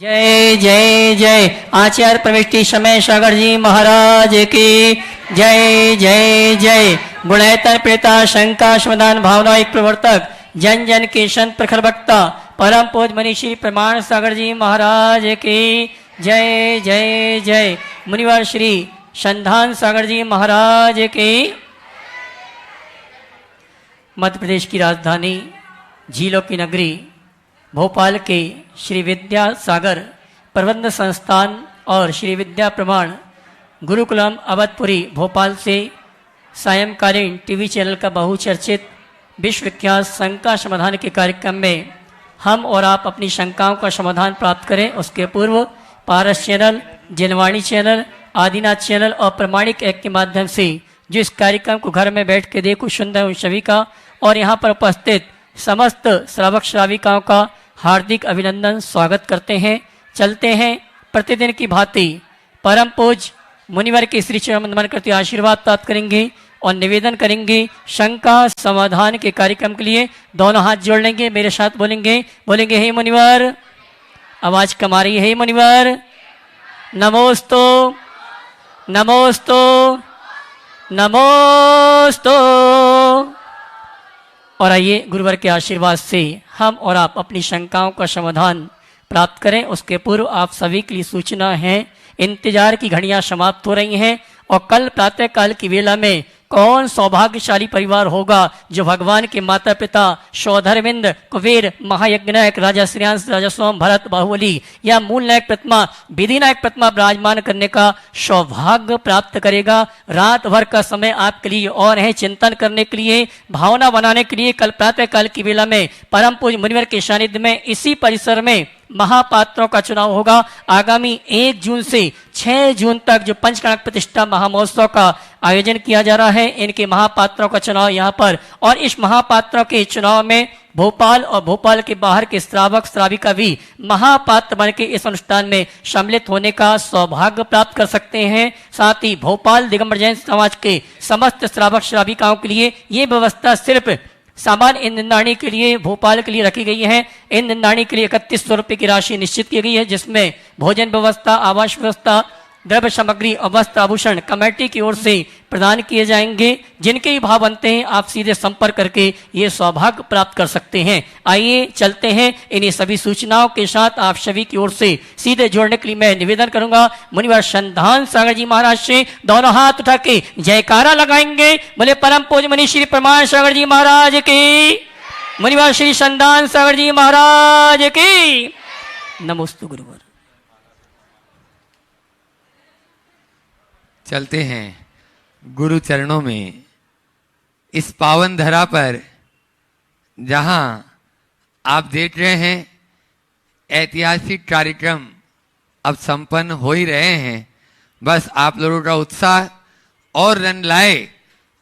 जय जय जय आचार्य प्रविष्टि समय सागर जी महाराज की जय जय जय। गुणैतर प्रेता शंका समाधान भावना एक प्रवर्तक जन जन के संत प्रखर वक्ता परम पूज मनीषी प्रमाण सागर जी महाराज की जय जय जय। मुनिवर श्री संधान सागर जी महाराज की। मध्य प्रदेश की राजधानी झीलों की नगरी भोपाल के श्री विद्या सागर प्रबंध संस्थान और श्री विद्या प्रमाण गुरुकुलम अवधपुरी भोपाल से सायंकालीन टीवी चैनल का बहुचर्चित विश्वविख्यात शंका समाधान के कार्यक्रम में हम और आप अपनी शंकाओं का समाधान प्राप्त करें। उसके पूर्व Paras channel, Janvani channel, Adinath channel और प्रमाणिक एक्ट के माध्यम से जो इस कार्यक्रम को घर में बैठ के देखो सुन रहे उन सभी का और यहाँ पर उपस्थित समस्त श्रावक श्राविकाओं का हार्दिक अभिनंदन स्वागत करते हैं। चलते हैं प्रतिदिन की भांति परम पूज मुनिवर के श्री चरण नमन करते आशीर्वाद प्राप्त करेंगे और निवेदन करेंगे शंका समाधान के कार्यक्रम के लिए। दोनों हाथ जोड़ लेंगे, मेरे साथ बोलेंगे हे मुनिवर। आवाज कम आ रही है, हे मुनिवर नमोस्तु नमोस्तु नमोस्तु। और आइए गुरुवर के आशीर्वाद से हम और आप अपनी शंकाओं का समाधान प्राप्त करें। उसके पूर्व आप सभी के लिए सूचना है, इंतजार की घड़ियां समाप्त हो रही हैं और कल प्रातः काल की वेला में कौन सौभाग्यशाली परिवार होगा जो भगवान के माता पिता सौधरविंद कुबेर महायज्ञ नायक राजा श्रेयांश राजा सोम भरत बाहुबली या मूल नायक प्रतिमा विधि नायक प्रतिमा विराजमान करने का सौभाग्य प्राप्त करेगा। रात भर का समय आपके लिए और है चिंतन करने के लिए, भावना बनाने के लिए। कल प्रातः काल की वेला में परम पूज मुनिवर के सानिध्य में इसी परिसर में महापात्रों का चुनाव होगा। आगामी 1 जून से 6 जून तक जो पंचकणक प्रतिष्ठा महामहोत्सव का आयोजन किया जा रहा है, इनके महापात्रों का चुनाव यहाँ पर और इस महापात्रों के चुनाव में भोपाल और भोपाल के बाहर के श्रावक श्राविका भी महापात्र बन के इस अनुष्ठान में सम्मिलित होने का सौभाग्य प्राप्त कर सकते हैं। साथ ही भोपाल दिगंबर जैन समाज के समस्त श्रावक श्राविकाओं के लिए ये व्यवस्था सिर्फ सामान्य इंद्राणी के लिए भोपाल के लिए रखी गई है। इंद्राणी के लिए 3100 रुपये की राशि निश्चित की गई है, जिसमें भोजन व्यवस्था, आवास व्यवस्था, द्रव्य सामग्री और वस्त्र आभूषण कमेटी की ओर से प्रदान किए जाएंगे। जिनके ही भाव बनते हैं आप सीधे संपर्क करके ये सौभाग्य प्राप्त कर सकते हैं। आइए चलते हैं इन्हीं सभी सूचनाओं के साथ आप सभी की ओर से सीधे जोड़ने के लिए मैं निवेदन करूंगा मुनिवर संधान सागर जी महाराज से दोनों हाथ उठा के जयकारा लगाएंगे। बोले परम पूज मनी श्री प्रमाण सागर जी महाराज की, मुनिवर श्री संधान सागर जी महाराज की। नमोस्तु गुरुवर। चलते हैं गुरु चरणों में इस पावन धरा पर जहां आप देख रहे हैं ऐतिहासिक कार्यक्रम अब संपन्न हो ही रहे हैं। बस आप लोगों का उत्साह और रन लाए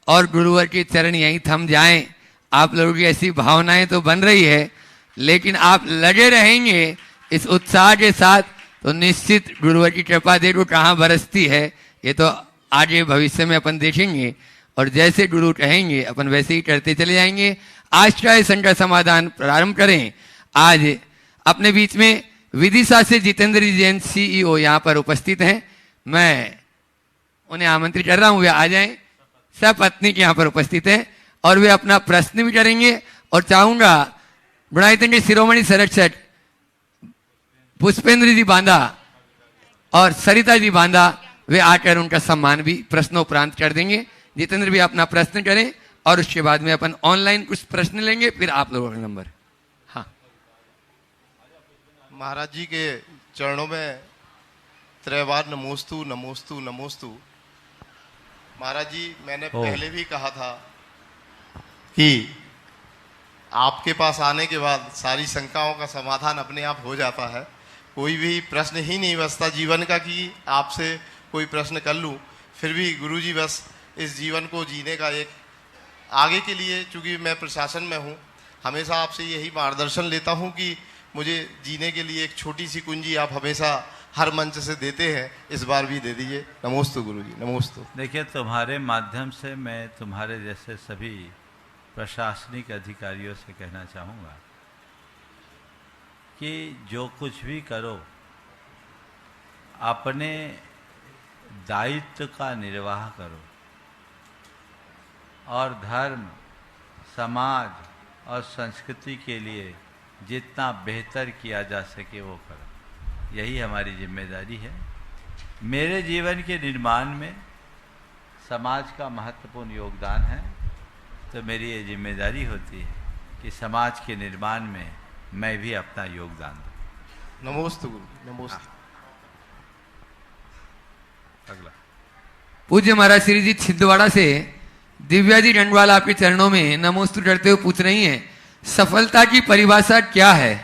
और गुरुवर के चरण यहीं थम जाएं। आप लोगों की ऐसी भावनाएं तो बन रही है, लेकिन आप लगे रहेंगे इस उत्साह के साथ तो निश्चित गुरुवर की कृपा देखो कहाँ बरसती है। ये तो आगे भविष्य में अपन देखेंगे और जैसे गुरु कहेंगे अपन वैसे ही करते चले जाएंगे। आज का शंका समाधान प्रारंभ करें। आज अपने बीच में विदिशा से जितेंद्र जैन CEO यहाँ पर उपस्थित हैं। मैं उन्हें आमंत्रित कर रहा हूँ वे आ जाएं। सपत्नी के यहाँ पर उपस्थित हैं और वे अपना प्रश्न भी करेंगे और चाहूंगा बुढ़ाई के शिरोमणि संरक्षक पुष्पेंद्र जी बांदा और सरिता जी बांदा वे आकर उनका सम्मान भी प्रश्नोपरांत कर देंगे। जितेंद्र भी अपना प्रश्न करें और उसके बाद में अपन ऑनलाइन कुछ प्रश्न लेंगे, फिर आप लोगों का नंबर। हाँ, महाराज जी के चरणों में त्रैवार नमोस्तु नमोस्तु नमोस्तु। महाराज जी मैंने पहले भी कहा था कि आपके पास आने के बाद सारी शंकाओं का समाधान अपने आप हो जाता है। कोई भी प्रश्न ही नहीं बचता जीवन का कि आपसे कोई प्रश्न कर लूँ। फिर भी गुरुजी बस इस जीवन को जीने का एक आगे के लिए, चूँकि मैं प्रशासन में हूँ, हमेशा आपसे यही मार्गदर्शन लेता हूँ कि मुझे जीने के लिए एक छोटी सी कुंजी आप हमेशा हर मंच से देते हैं, इस बार भी दे दीजिए। नमोस्तु गुरुजी, नमोस्तु। देखिए, तुम्हारे माध्यम से मैं तुम्हारे जैसे सभी प्रशासनिक अधिकारियों से कहना चाहूँगा कि जो कुछ भी करो अपने दायित्व का निर्वाह करो और धर्म, समाज और संस्कृति के लिए जितना बेहतर किया जा सके वो करो। यही हमारी जिम्मेदारी है। मेरे जीवन के निर्माण में समाज का महत्वपूर्ण योगदान है, तो मेरी ये जिम्मेदारी होती है कि समाज के निर्माण में मैं भी अपना योगदान दूँ। नमोस्तु गुरु, नमोस्तु। अगला पूज्य महाराज श्री जी छिंदवाड़ा से दिव्या जी डंडवाल आपके चरणों में नमोस्तु करते हुए पूछ रही हैं, सफलता की परिभाषा क्या है?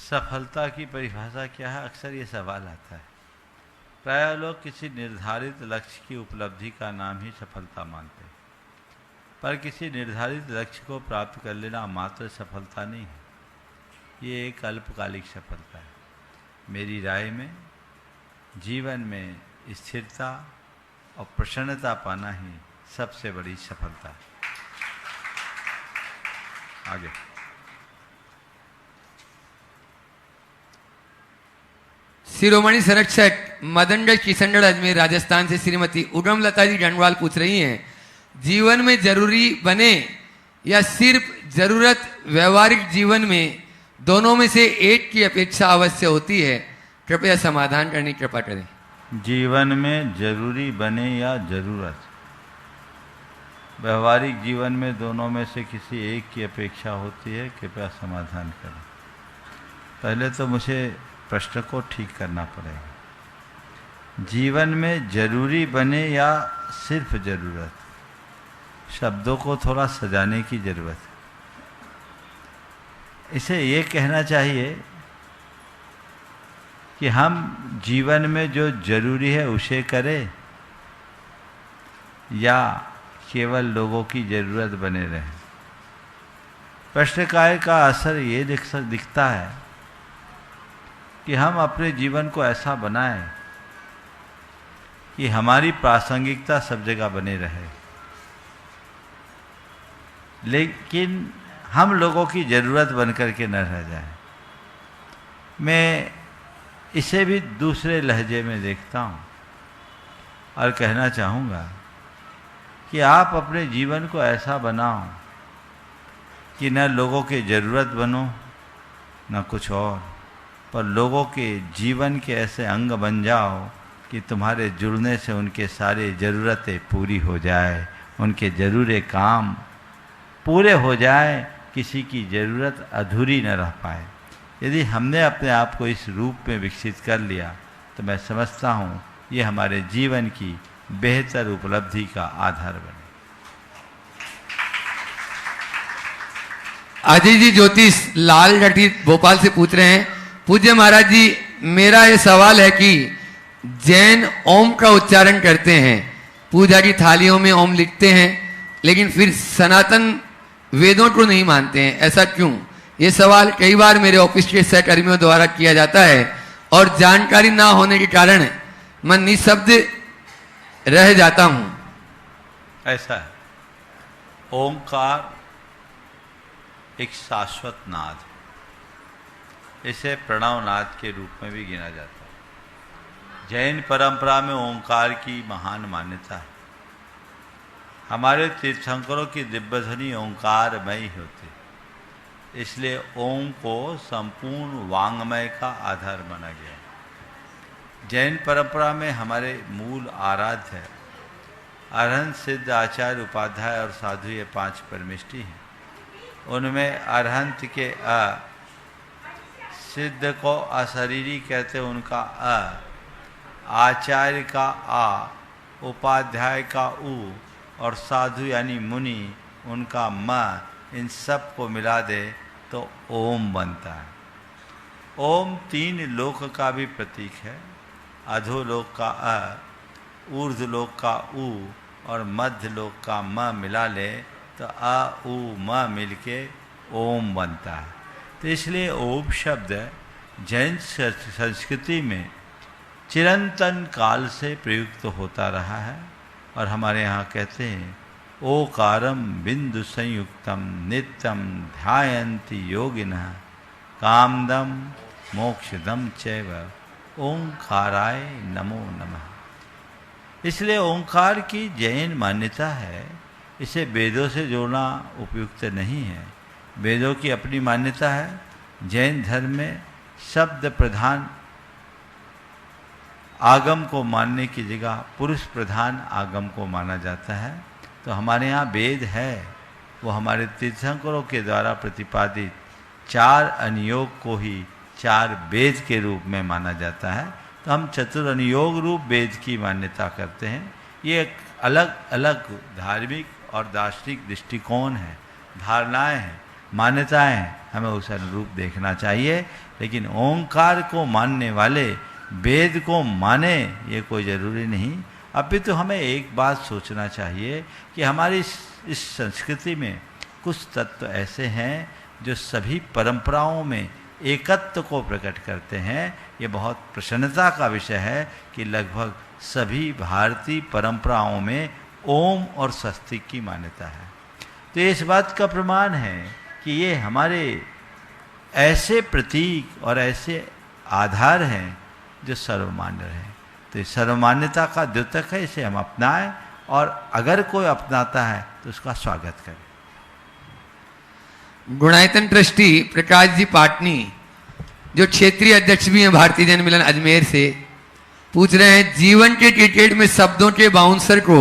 सफलता की परिभाषा क्या है, अक्सर ये सवाल आता है। प्राय लोग किसी निर्धारित लक्ष्य की उपलब्धि का नाम ही सफलता मानते हैं, पर किसी निर्धारित लक्ष्य को प्राप्त कर लेना मात्र सफलता नहीं है, ये एक अल्पकालिक सफलता है। मेरी राय में जीवन में स्थिरता और प्रसन्नता पाना ही सबसे बड़ी सफलता है। आगे शिरोमणि संरक्षक मदंड किशनगढ़ अजमेर राजस्थान से श्रीमती उडम लता जी डंडवाल पूछ रही हैं, जीवन में जरूरी बने या सिर्फ जरूरत व्यवहारिक जीवन में दोनों में से एक की अपेक्षा अवश्य होती है? कृपया समाधान करने की कृपा करें। जीवन में जरूरी बने या जरूरत, व्यवहारिक जीवन में दोनों में से किसी एक की अपेक्षा होती है, कृपया समाधान करें। पहले तो मुझे प्रश्न को ठीक करना पड़ेगा। जीवन में जरूरी बने या सिर्फ जरूरत, शब्दों को थोड़ा सजाने की जरूरत है। इसे ये कहना चाहिए कि हम जीवन में जो जरूरी है उसे करें या केवल लोगों की जरूरत बने रहें। प्रश्नकाय का असर ये दिखता है कि हम अपने जीवन को ऐसा बनाएं कि हमारी प्रासंगिकता सब जगह बने रहे, लेकिन हम लोगों की ज़रूरत बनकर के न रह जाए। मैं इसे भी दूसरे लहजे में देखता हूँ और कहना चाहूँगा कि आप अपने जीवन को ऐसा बनाओ कि न लोगों की ज़रूरत बनो न कुछ और, पर लोगों के जीवन के ऐसे अंग बन जाओ कि तुम्हारे जुड़ने से उनके सारे ज़रूरतें पूरी हो जाए, उनके ज़रूरे काम पूरे हो जाए, किसी की ज़रूरत अधूरी न रह पाए। यदि हमने अपने आप को इस रूप में विकसित कर लिया तो मैं समझता हूँ ये हमारे जीवन की बेहतर उपलब्धि का आधार बने। अजय जी ज्योतिष लाल रटी भोपाल से पूछ रहे हैं, पूज्य महाराज जी मेरा ये सवाल है कि जैन ओम का उच्चारण करते हैं, पूजा की थालियों में ओम लिखते हैं, लेकिन फिर सनातन वेदों को नहीं मानते हैं, ऐसा क्यों? ये सवाल कई बार मेरे ऑफिस के सहकर्मियों द्वारा किया जाता है और जानकारी ना होने के कारण मैं निशब्द रह जाता हूं। ऐसा है, ओंकार एक शाश्वत नाद है, इसे प्रणव नाद के रूप में भी गिना जाता है। जैन परंपरा में ओंकार की महान मान्यता है। हमारे तीर्थंकरों की दिव्य ध्वनि ओंकारमय होती, इसलिए ओम को संपूर्ण वांग्मय का आधार माना गया। जैन परंपरा में हमारे मूल आराध्य अरहंत सिद्ध आचार्य उपाध्याय और साधु ये 5 परमिष्टि हैं। उनमें अरहंत के अ, सिद्ध को अशरीरी कहते उनका अ, आचार्य का आ, उपाध्याय का उ और साधु यानी मुनि उनका म, इन सब को मिला दे तो ओम बनता है। ओम 3 लोक का भी प्रतीक है। अधोलोक का अ, ऊर्ध्वलोक का उ और मध्य लोक का म मिला ले तो अ उ म मिलके ओम बनता है। तो इसलिए ओम शब्द जैन संस्कृति में चिरंतन काल से प्रयुक्त होता रहा है और हमारे यहाँ कहते हैं ओकारम बिंदु संयुक्तम नित्यम ध्यायन्ति योगिनः कामदम मोक्षदम चैव ओंकाराय नमो नमः। इसलिए ओंकार की जैन मान्यता है, इसे वेदों से जोड़ना उपयुक्त नहीं है। वेदों की अपनी मान्यता है। जैन धर्म में शब्द प्रधान आगम को मानने की जगह पुरुष प्रधान आगम को माना जाता है। तो हमारे यहाँ वेद है, वो हमारे तीर्थंकरों के द्वारा प्रतिपादित 4 अनुयोग को ही 4 वेद के रूप में माना जाता है। तो हम चतुरनुयोग रूप वेद की मान्यता करते हैं। ये एक अलग अलग धार्मिक और दार्शनिक दृष्टिकोण है, धारणाएं हैं, मान्यताएं हैं, हमें उस अनुरूप देखना चाहिए। लेकिन ओंकार को मानने वाले वेद को माने ये कोई ज़रूरी नहीं। अभी तो हमें एक बात सोचना चाहिए कि हमारी इस संस्कृति में कुछ तत्व ऐसे हैं जो सभी परंपराओं में एकत्व को प्रकट करते हैं। ये बहुत प्रसन्नता का विषय है कि लगभग सभी भारतीय परंपराओं में ओम और स्वस्तिक की मान्यता है। तो इस बात का प्रमाण है कि ये हमारे ऐसे प्रतीक और ऐसे आधार हैं जो सर्वमान्य हैं। तो इस सर्वमान्यता का द्योतक है, इसे हम अपनाएं और अगर कोई अपनाता है तो उसका स्वागत करें। गुणायतन ट्रस्टी प्रकाश जी पाटनी, जो क्षेत्रीय अध्यक्ष भी हैं भारतीय जन मिलन अजमेर से, पूछ रहे हैं जीवन के क्रिकेट में शब्दों के बाउंसर को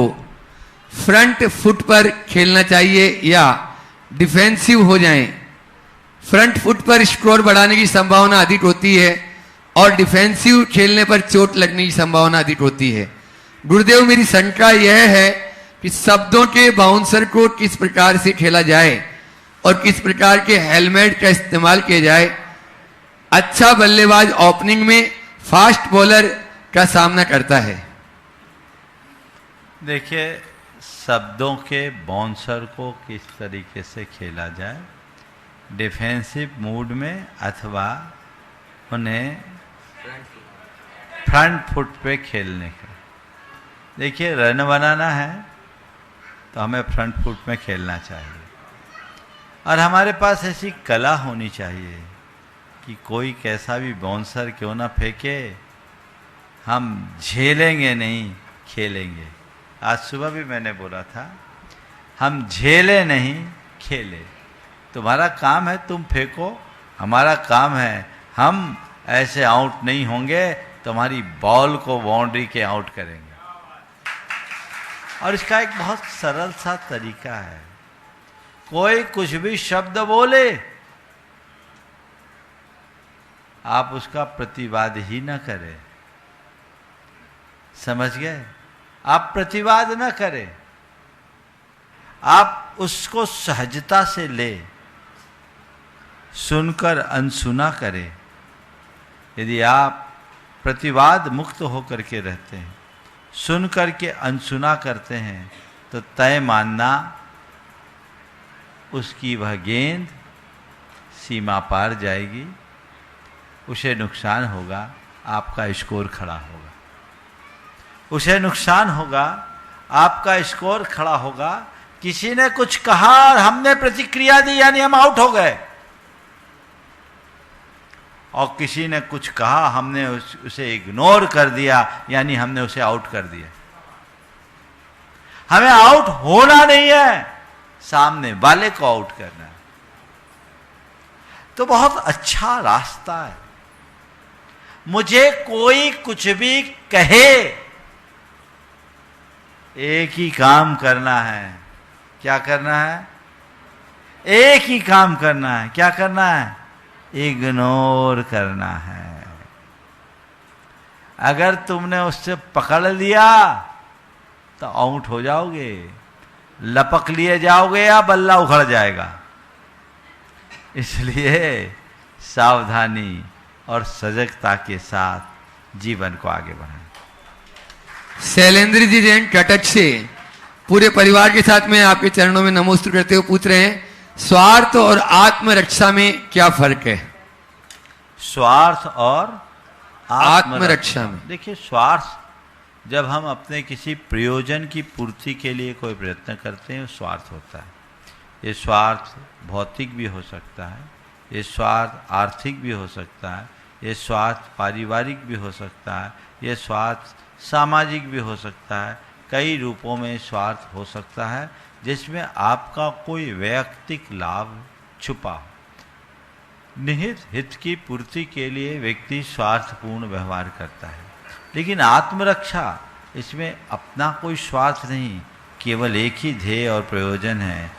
फ्रंट फुट पर खेलना चाहिए या डिफेंसिव हो जाएं। फ्रंट फुट पर स्कोर बढ़ाने की संभावना अधिक होती है और डिफेंसिव खेलने पर चोट लगने की संभावना अधिक होती है। गुरुदेव, मेरी शंका यह है कि शब्दों के बाउंसर को किस प्रकार से खेला जाए और किस प्रकार के हेलमेट का इस्तेमाल किया जाए। अच्छा बल्लेबाज ओपनिंग में फास्ट बॉलर का सामना करता है। देखिए, शब्दों के बाउंसर को किस तरीके से खेला जाए, डिफेंसिव मूड में अथवा उन्हें फ्रंट फुट पे खेलने का। देखिए, रन बनाना है तो हमें फ्रंट फुट में खेलना चाहिए और हमारे पास ऐसी कला होनी चाहिए कि कोई कैसा भी बाउंसर क्यों ना फेंके, हम झेलेंगे नहीं, खेलेंगे। आज सुबह भी मैंने बोला था, हम झेले नहीं, खेले। तुम्हारा काम है तुम फेंको, हमारा काम है हम ऐसे आउट नहीं होंगे, तुम्हारी बॉल को बाउंड्री के आउट करेंगे। और इसका एक बहुत सरल सा तरीका है, कोई कुछ भी शब्द बोले आप उसका प्रतिवाद ही ना करें। समझ गए? आप प्रतिवाद ना करें, आप उसको सहजता से ले, सुनकर अनसुना करें। यदि आप प्रतिवाद मुक्त होकर के रहते हैं, सुन करके अनसुना करते हैं, तो तय मानना उसकी वह गेंद सीमा पार जाएगी, उसे नुकसान होगा, आपका स्कोर खड़ा होगा। उसे नुकसान होगा, आपका स्कोर खड़ा होगा। किसी ने कुछ कहा और हमने प्रतिक्रिया दी, यानी हम आउट हो गए। और किसी ने कुछ कहा, हमने उसे इग्नोर कर दिया, यानी हमने उसे आउट कर दिया। हमें आउट होना नहीं है, सामने वाले को आउट करना है। तो बहुत अच्छा रास्ता है। मुझे कोई कुछ भी कहे, एक ही काम करना है। क्या करना है? एक ही काम करना है। क्या करना है? इग्नोर करना है। अगर तुमने उससे पकड़ लिया तो आउट हो जाओगे, लपक लिए जाओगे या बल्ला उखड़ जाएगा। इसलिए सावधानी और सजगता के साथ जीवन को आगे बढ़ाएं। शैलेंद्र जी जैन कटक से पूरे परिवार के साथ में आपके चरणों में नमोस्तु करते हुए पूछ रहे हैं, स्वार्थ और आत्मरक्षा में क्या फर्क है? स्वार्थ और आत्मरक्षा में देखिए, स्वार्थ जब हम अपने किसी प्रयोजन की पूर्ति के लिए कोई प्रयत्न करते हैं, स्वार्थ होता है। ये स्वार्थ भौतिक भी हो सकता है, ये स्वार्थ आर्थिक भी हो सकता है, ये स्वार्थ पारिवारिक भी हो सकता है, ये स्वार्थ सामाजिक भी हो सकता है, कई रूपों में स्वार्थ हो सकता है जिसमें आपका कोई वैयक्तिक लाभ छुपा हो। निहित हित की पूर्ति के लिए व्यक्ति स्वार्थपूर्ण व्यवहार करता है, लेकिन आत्मरक्षा इसमें अपना कोई स्वार्थ नहीं, केवल एक ही ध्येय और प्रयोजन है,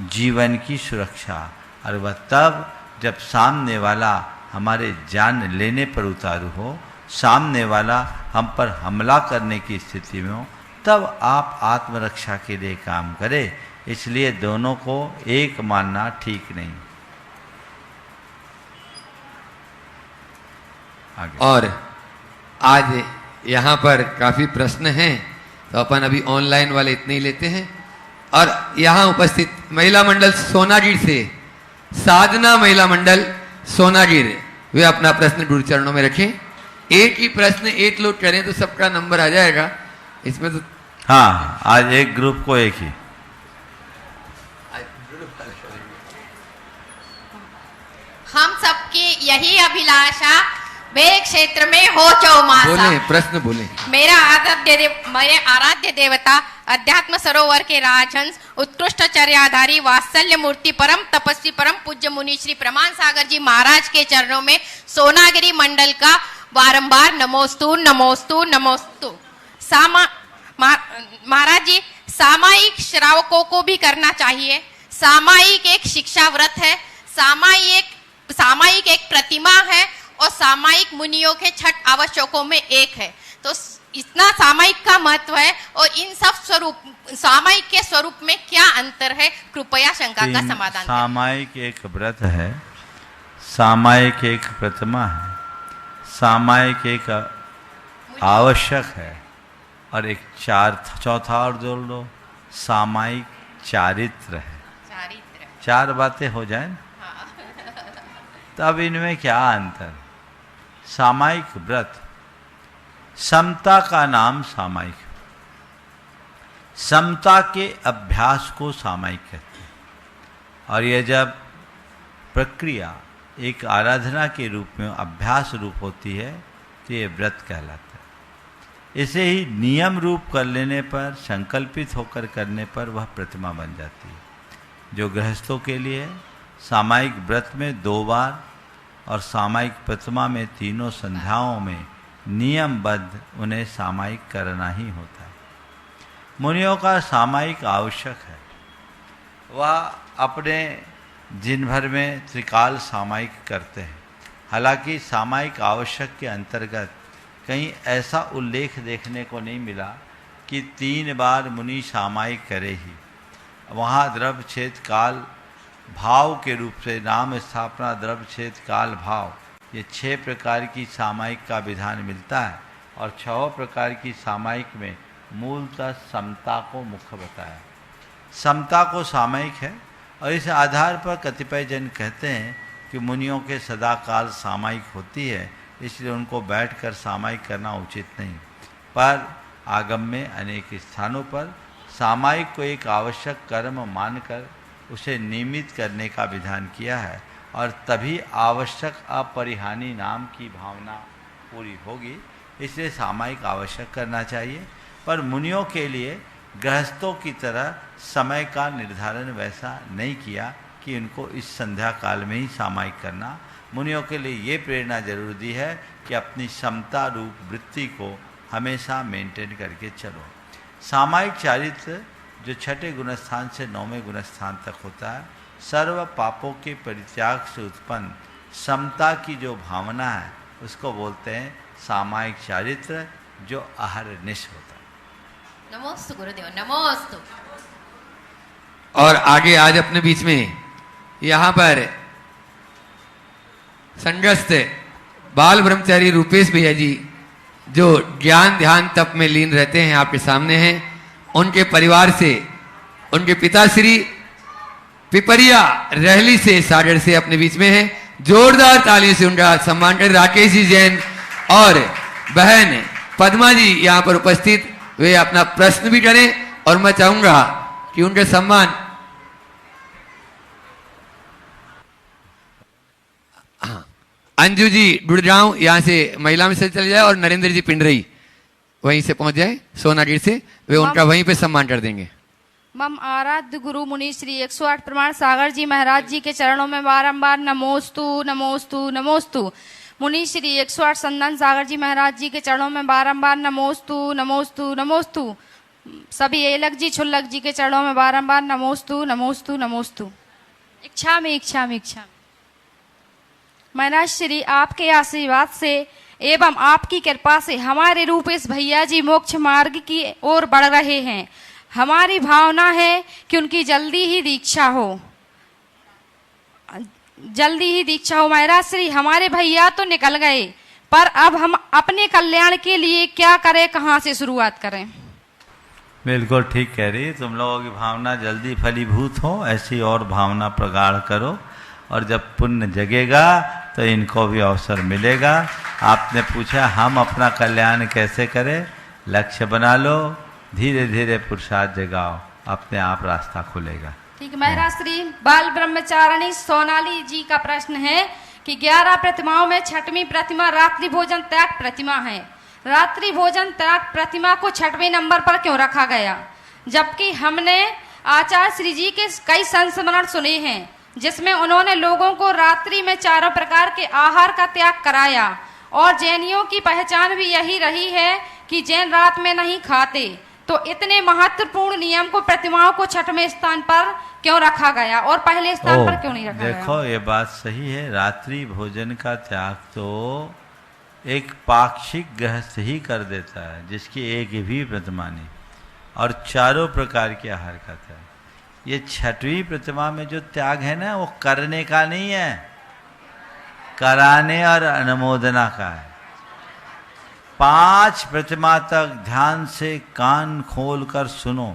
जीवन की सुरक्षा। और वह तब जब सामने वाला हमारे जान लेने पर उतारू हो, सामने वाला हम पर हमला करने की स्थिति में हो, तब आप आत्मरक्षा के लिए काम करें। इसलिए दोनों को एक मानना ठीक नहीं। आगे। और आज यहाँ पर काफी प्रश्न हैं, तो अपन अभी ऑनलाइन वाले इतने ही लेते हैं। और यहाँ उपस्थित महिला मंडल सोनागिर से साधना महिला मंडल सोनागिर, वे अपना प्रश्न गुरु चरणों में रखें। एक ही प्रश्न एक लोग करें तो सबका नंबर आ जाएगा इसमें तो। हाँ, आज एक ग्रुप को एक ही। हम सबकी यही अभिलाषा मेरे क्षेत्र में हो चौमासा। बोले प्रश्न बोले। मेरे आराध्य देवता अध्यात्म सरोवर के राजहंस उत्कृष्ट चर्याधारी वात्सल्य मूर्ति परम तपस्वी परम पूज्य मुनि श्री प्रमाण सागर जी महाराज के चरणों में सोनागिरी मंडल का बारंबार नमोस्तु नमोस्तु नमोस्तु। महाराज जी, सामायिक श्रावकों को भी करना चाहिए। सामायिक एक शिक्षा व्रत है, सामायिक एक प्रतिमा है और सामायिक मुनियों के 6 आवश्यकों में एक है। तो इतना सामायिक का महत्व है और इन सब स्वरूप सामायिक के स्वरूप में क्या अंतर है, कृपया शंका का समाधान करें। सामायिक एक व्रत है, सामायिक एक प्रतिमा है, सामायिक एक आवश्यक है, और एक चौथा और जोड़ लो, सामायिक चारित्र है। चारित्र 4 बातें हो जाए ना, तब इनमें क्या अंतर। सामायिक व्रत, समता का नाम सामायिक, समता के अभ्यास को सामायिक कहते हैं। और यह जब प्रक्रिया एक आराधना के रूप में अभ्यास रूप होती है तो ये व्रत कहलाता है। इसे ही नियम रूप कर लेने पर, संकल्पित होकर करने पर वह प्रतिमा बन जाती है। जो गृहस्थों के लिए सामायिक व्रत में 2 बार और सामायिक प्रतिमा में 3 संध्याओं में नियमबद्ध उन्हें सामायिक करना ही होता है। मुनियों का सामायिक आवश्यक है, वह अपने दिन भर में त्रिकाल सामायिक करते हैं। हालांकि सामायिक आवश्यक के अंतर्गत कहीं ऐसा उल्लेख देखने को नहीं मिला कि 3 बार मुनि सामायिक करे ही। वहाँ द्रव्य छेद काल भाव के रूप से नाम स्थापना द्रव्य छेद काल भाव, ये 6 प्रकार की सामायिक का विधान मिलता है। और 6 प्रकार की सामायिक में मूलतः समता को मुख्य बताया। समता को सामायिक है, और इस आधार पर कतिपय जन कहते हैं कि मुनियों के सदा काल सामायिक होती है, इसलिए उनको बैठकर सामायिक करना उचित नहीं। पर आगम में अनेक स्थानों पर सामायिक को एक आवश्यक कर्म मानकर उसे नियमित करने का विधान किया है, और तभी आवश्यक अपरिहानी नाम की भावना पूरी होगी। इसलिए सामायिक आवश्यक करना चाहिए। पर मुनियों के लिए गृहस्थों की तरह समय का निर्धारण वैसा नहीं किया कि उनको इस संध्या काल में ही सामायिक करना। मुनियों के लिए ये प्रेरणा जरूर दी है कि अपनी समता रूप वृत्ति को हमेशा मेंटेन करके चलो। सामायिक चारित्र जो 6ठे गुणस्थान से 9वें गुणस्थान तक होता है, सर्व पापों के परित्याग से उत्पन्न समता की जो भावना है उसको बोलते हैं सामायिक चारित्र, जो अहरनिश होता है। नमोस्तु गुरुदेव, नमोस्तु। और आगे आज अपने बीच में यहाँ पर संगस्थ बाल ब्रह्मचारी रूपेश भैया जी, जो ज्ञान ध्यान तप में लीन रहते हैं, आपके सामने हैं। उनके परिवार से उनके पिताश्री पिपरिया रहली से सागर से अपने बीच में है। जोरदार तालियों से उनका सम्मान करें। राकेश जी जैन और बहन पद्मा जी यहाँ पर उपस्थित, वे अपना प्रश्न भी करें। और मैं चाहूंगा कि उनके सम्मान अंजू जी गुड़गांव यहाँ से महिला में से चले जाए और नरेंद्र जी पिंडरई वहीं से पहुंच जाए सोनागीर से, वे उनका वहीं पे सम्मान कर देंगे। मम आराध्य गुरु मुनि श्री 108 प्रमाण सागर जी महाराज जी के चरणों में बारंबार नमोस्तु नमोस्तु नमोस्तु। मुनि श्री 108 संदन सागर जी महाराज जी के चरणों में बारंबार नमोस्तु नमोस्तु नमोस्तु। सभी एलक जी छुल्लक जी के चरणों में बारंबार नमोस्तु नमोस्तु नमोस्तु। इच्छा में महाराज श्री आपके आशीर्वाद से एवं आपकी कृपा से हमारे रूपेश भैया जी मोक्ष मार्ग की ओर बढ़ रहे हैं। हमारी भावना है कि उनकी जल्दी ही दीक्षा हो महाराज श्री। हमारे भैया तो निकल गए, पर अब हम अपने कल्याण के लिए क्या करें, कहाँ से शुरुआत करें? बिल्कुल ठीक कह रही, तुम लोगों की भावना जल्दी फलीभूत हो, ऐसी और भावना प्रगाढ़ करो, और जब पुण्य जगेगा तो इनको भी अवसर मिलेगा। आपने पूछा हम अपना कल्याण कैसे करें, लक्ष्य बना लो, धीरे धीरे पुरुषार्थ जगाओ, अपने आप रास्ता खुलेगा। ठीक है महाराज श्री। बाल ब्रह्मचारिणी सोनाली जी का प्रश्न है कि 11 प्रतिमाओं में 6वीं प्रतिमा रात्रि भोजन त्याग प्रतिमा है। रात्रि भोजन त्याग प्रतिमा को 6वें नंबर पर क्यों रखा गया, जबकि हमने आचार्य श्री जी के कई संस्मरण सुने हैं जिसमें उन्होंने लोगों को रात्रि में 4 प्रकार के आहार का त्याग कराया, और जैनियों की पहचान भी यही रही है कि जैन रात में नहीं खाते। तो इतने महत्वपूर्ण नियम को प्रतिमाओं को 6वें स्थान पर क्यों रखा गया और पहले स्थान पर क्यों नहीं रखा गया? देखो ये बात सही है, रात्रि भोजन का त्याग तो एक पाक्षिक गृहस्थ ही कर देता है जिसकी एक भी प्रतिमा नहीं, और 4 प्रकार के आहार का त्याग। ये 6वीं प्रतिमा में जो त्याग है ना, वो करने का नहीं है, कराने और अनुमोदना का है। 5 प्रतिमा तक ध्यान से कान खोल कर सुनो।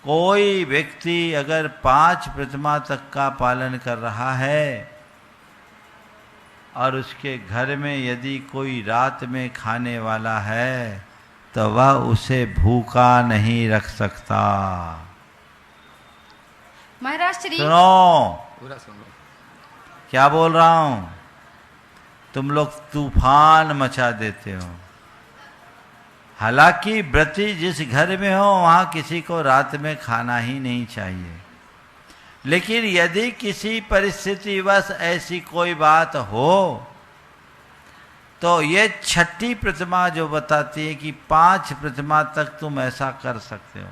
कोई व्यक्ति अगर 5 प्रतिमा तक का पालन कर रहा है और उसके घर में यदि कोई रात में खाने वाला है तो वह उसे भूखा नहीं रख सकता। महाराज श्री सुनो, पूरा सुनो क्या बोल रहा हूं, तुम लोग तूफान मचा देते हो। हालांकि व्रती जिस घर में हो वहां किसी को रात में खाना ही नहीं चाहिए, लेकिन यदि किसी परिस्थितिवश ऐसी कोई बात हो तो ये 6ठी प्रतिमा जो बताती है कि 5 प्रतिमा तक तुम ऐसा कर सकते हो।